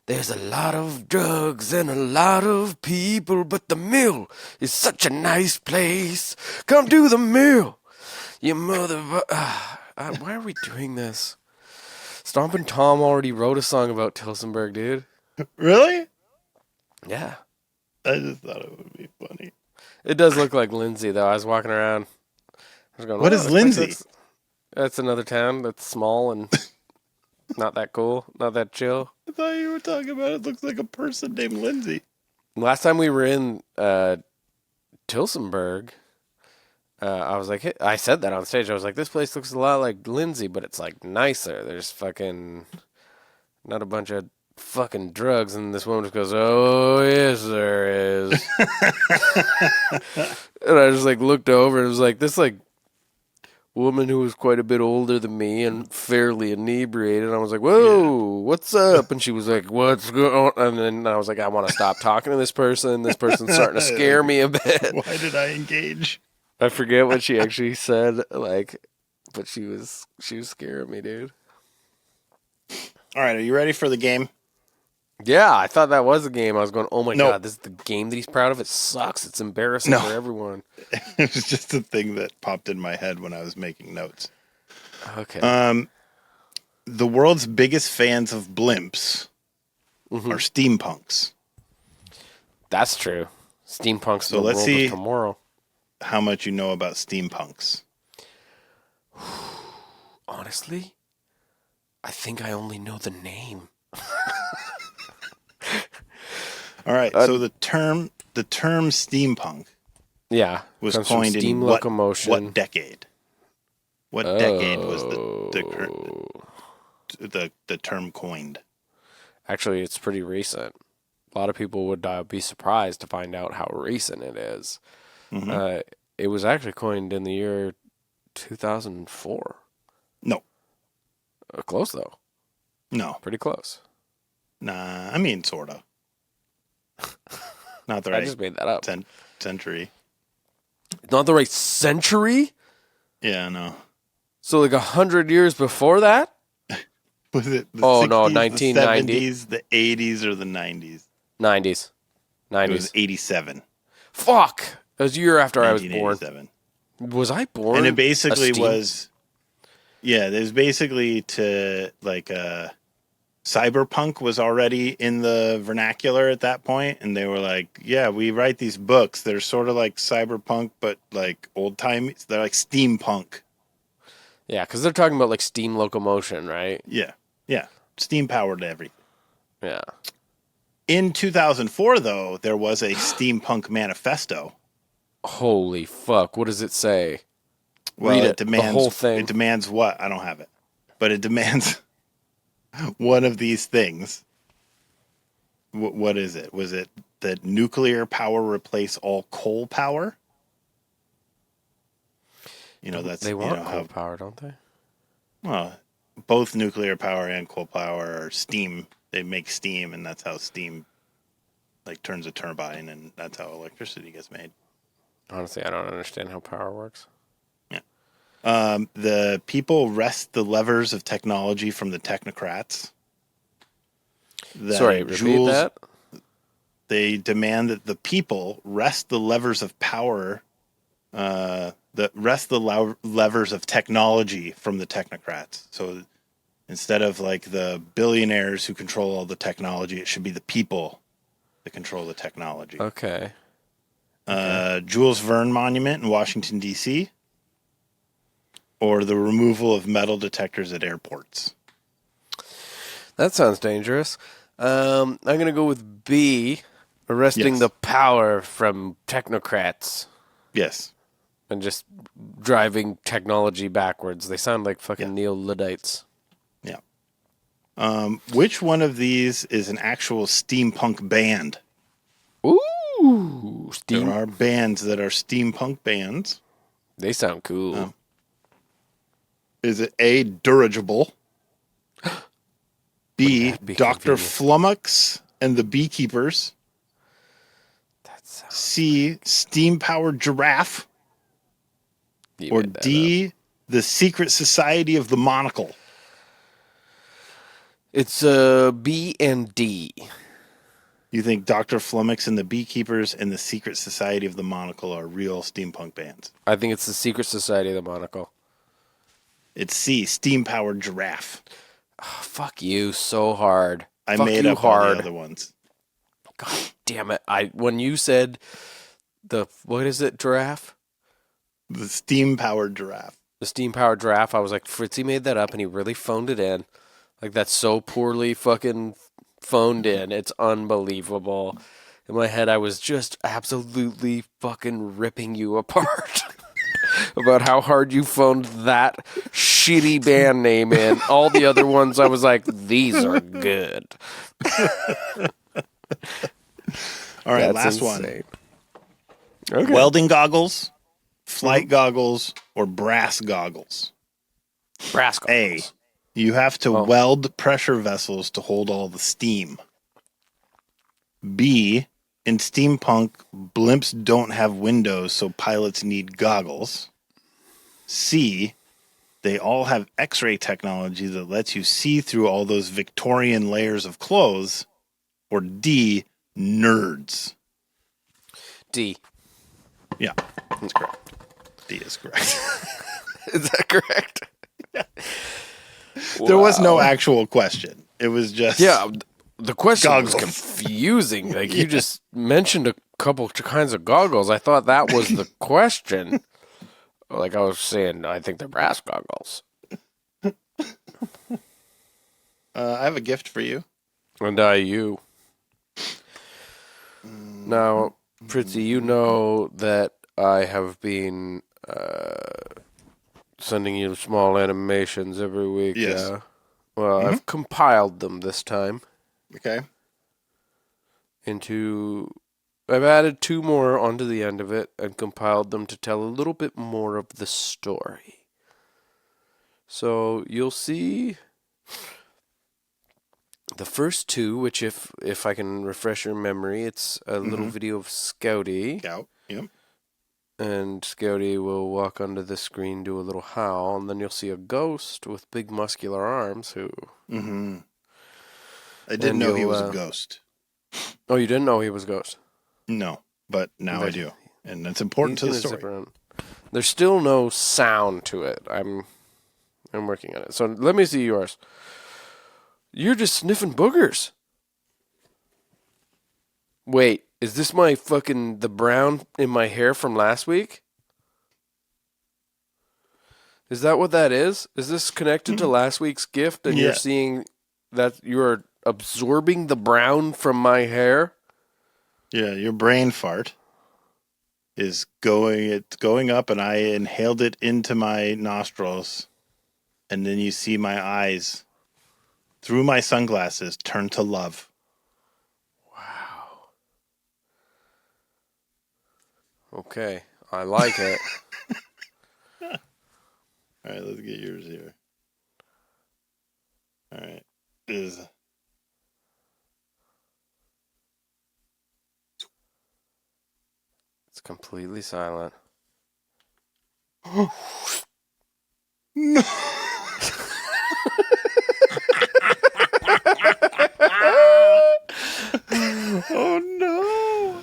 There's a lot of drugs and a lot of people, but the mill is such a nice place. Come to the mill, you mother... why are we doing this? Stompin' Tom already wrote a song about Tillsonburg, dude. Really? Yeah. I just thought it would be funny. It does look like Lindsay, though. I was walking around. I was going, what is Lindsay? That's another town that's small and not that cool, not that chill. I thought you were talking about it looks like a person named Lindsay. Last time we were in Tillsonburg, I was like, I said that on stage. I was like, this place looks a lot like Lindsay, but it's like nicer. There's fucking not a bunch of fucking drugs. And this woman just goes, oh, yes, there is. And I just like looked over and it was like this like woman who was quite a bit older than me and fairly inebriated. And I was like, whoa, what's up? And she was like, what's going on? And then I was like, I want to stop talking to this person. This person's starting to scare me a bit. Why did I engage? I forget what she actually said, like, but she was scaring me, dude. All right, are you ready for the game? Yeah, I thought that was a game. I was going, oh my God, this is the game that he's proud of? It sucks. It's embarrassing for everyone. It was just a thing that popped in my head when I was making notes. Okay. The world's biggest fans of blimps are steampunks. That's true. Steampunks So in the let's world see of tomorrow. how much you know about steampunks. Honestly, I think I only know the name. All right, so the term steampunk was coined in locomotion. What decade? What decade was the term coined? Actually, it's pretty recent. A lot of people would be surprised to find out how recent it is. Mm-hmm. It was actually coined in the year 2004. No. Close, though. No. Pretty close. Nah, I mean, sort of. Not the right I just made that up. Century. Not the right century? Yeah, no. So like 100 years before that? Was it the 60s, no, 1990. The 70s, the 80s, or the 90s? 90s. It was 87. Fuck! It was a year after I was born. Was I born? And it basically was... Yeah, there's basically cyberpunk was already in the vernacular at that point, and they were like, yeah, we write these books. They're sort of like cyberpunk, but like old time. They're like steampunk. Yeah, because they're talking about like steam locomotion, right? Yeah. Yeah. Steam powered everything. Yeah. In 2004, though, there was a steampunk manifesto. Holy fuck! What does it say? Well, Read it it. The demands whole thing. it demands what? I don't have it. But it demands one of these things. What is it? Was it that nuclear power replace all coal power? That's They want coal how power, don't they? well, both nuclear power and coal power are steam. They make steam, and that's how steam like turns a turbine, and that's how electricity gets made. Honestly, I don't understand how power works. Yeah. The people wrest the levers of technology from the technocrats. Sorry, repeat that? They demand that the people wrest the levers of power, levers of technology from the technocrats. So instead of like the billionaires who control all the technology, it should be the people that control the technology. Okay. Jules Verne Monument in Washington, D.C., or the removal of metal detectors at airports. That sounds dangerous. I'm going to go with B, arresting Yes. the power from technocrats Yes. and just driving technology backwards. They sound like fucking neo-Luddites. Yeah. Which one of these is an actual steampunk band? Ooh, steam. There are bands that are steampunk bands. They sound cool. Is it A, Dirigible? B, That'd be Dr. convenient. Flummox and the Beekeepers? That sounds... C, Steam-Powered Giraffe? You Or made that D, up. The Secret Society of the Monocle? It's B and D. You think Dr. Flummox and the Beekeepers and the Secret Society of the Monocle are real steampunk bands? I think it's the Secret Society of the Monocle. It's C, Steam-Powered Giraffe. Oh, fuck you so hard. I Fuck made you up hard. all the other ones. God damn it. When you said what is it, giraffe? The Steam-Powered Giraffe. The steam-powered giraffe, I was like, Fritzy made that up and he really phoned it in. Like, that's so poorly fucking phoned in. It's unbelievable. In my head, I was just absolutely fucking ripping you apart about how hard you phoned that shitty band name in. All the other ones, I was like, these are good. All right, That's last insane. one. Okay. Welding goggles, flight goggles, or brass goggles? Brass A, goggles. you have to weld pressure vessels to hold all the steam. B, in steampunk, blimps don't have windows, so pilots need goggles. C, they all have X-ray technology that lets you see through all those Victorian layers of clothes. Or D, nerds. D. Yeah, that's correct. D is correct. Is that correct? Yeah. There was no actual question. It was just the question goggles. was confusing. Like you just mentioned a couple kinds of goggles. I thought that was the question. Like I was saying, I think they're brass goggles. I have a gift for you. And you. Now, Fritzy, you know that I have been sending you small animations every week. Yes. Well, I've compiled them this time. Okay. I've added 2 more onto the end of it and compiled them to tell a little bit more of the story. So you'll see the first 2, which if I can refresh your memory, it's a little video of Scouty. Scout. Yep. And Scouty will walk onto the screen, do a little howl, and then you'll see a ghost with big muscular arms who... Mm-hmm. I didn't know he was a ghost. Oh, you didn't know he was a ghost? No, but now I do. And that's important to the story. There's still no sound to it. I'm working on it. So let me see yours. You're just sniffing boogers. Wait, is this the brown in my hair from last week? Is that what that is? Is this connected to last week's gift and you're seeing that you're absorbing the brown from my hair? Yeah, your brain fart is going up, and I inhaled it into my nostrils, and then you see my eyes through my sunglasses turn to love. Wow. Okay, I like it. All right, let's get yours here. All right, it's completely silent. No. Oh no!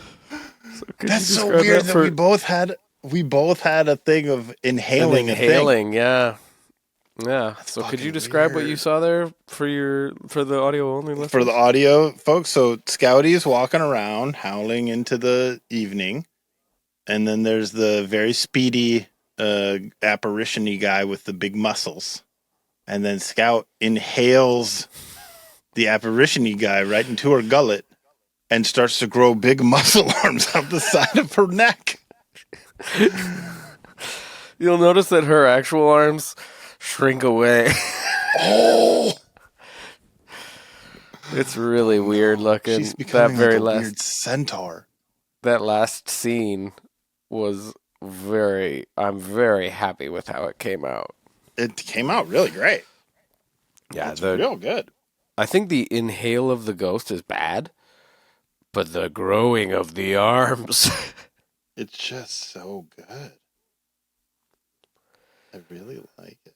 So that's so weird that we both had a thing of inhaling. Yeah. That's so could you describe what you saw there for the audio only listeners? For the audio folks, so Scouty's walking around howling into the evening, and then there's the very speedy apparition-y guy with the big muscles, and then Scout inhales the apparition-y guy right into her gullet and starts to grow big muscle arms up the side of her neck. You'll notice that her actual arms shrink away. Oh, it's really weird looking. She's becoming that very like a last weird centaur. That last scene was I'm very happy with how it came out. It came out really great. Yeah, it's real good. I think the inhale of the ghost is bad, but the growing of the arms. It's just so good. I really like it.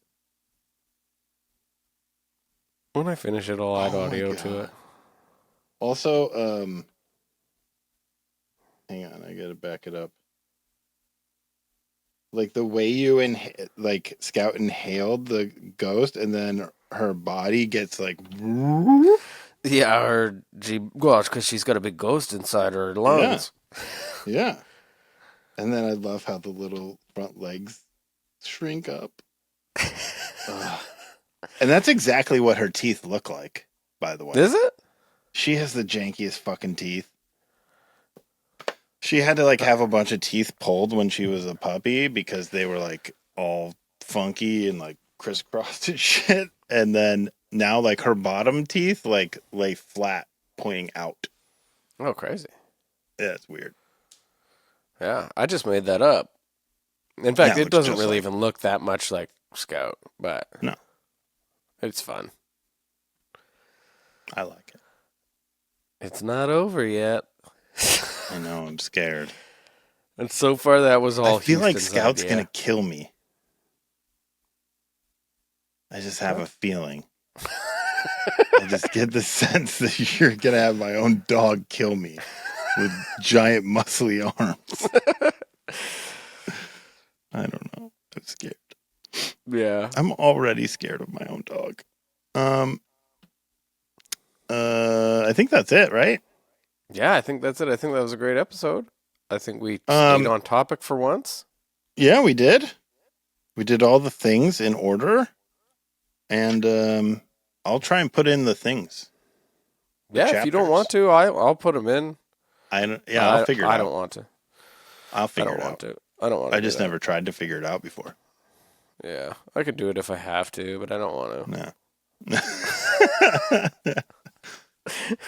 When I finish it, I'll add audio to it. Also, hang on, I gotta back it up. Like the way you Scout inhaled the ghost, and then her body gets like. Yeah, well, because she's got a big ghost inside her lungs. Yeah. And then I love how the little front legs shrink up. And that's exactly what her teeth look like, by the way. Is it? She has the jankiest fucking teeth. She had to have a bunch of teeth pulled when she was a puppy because they were all funky and crisscrossed and shit. And then now her bottom teeth lay flat, pointing out. Oh, crazy. Yeah, it's weird. Yeah, I just made that up. In fact, it doesn't really even look that much like Scout, but no, it's fun. I like it. It's not over yet. I know, I'm scared. And so far, that was all. I feel like Houston's Scout's idea. gonna kill me. I just have a feeling. I just get the sense that you're gonna have my own dog kill me with giant muscly arms. I don't know. I'm scared. Yeah. I'm already scared of my own dog. I think that's it, right? Yeah, I think that's it. I think that was a great episode. I think we stayed on topic for once. Yeah, we did. We did all the things in order. And I'll try and put in the things. Yeah, if you don't want to, I'll put them in. I'll figure it out. I don't want to. I'll figure it out. I don't want to. I just never tried to figure it out before. Yeah, I could do it if I have to, but I don't want to. No.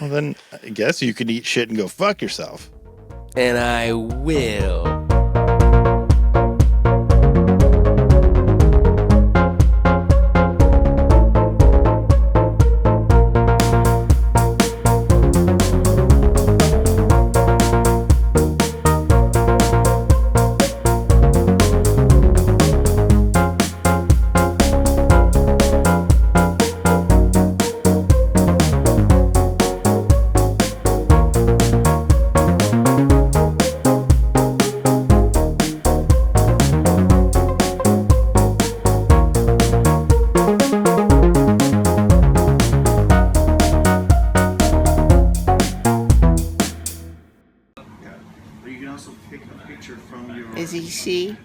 Well, then I guess you could eat shit and go fuck yourself. And I will. You can also pick a picture from your... Is he she?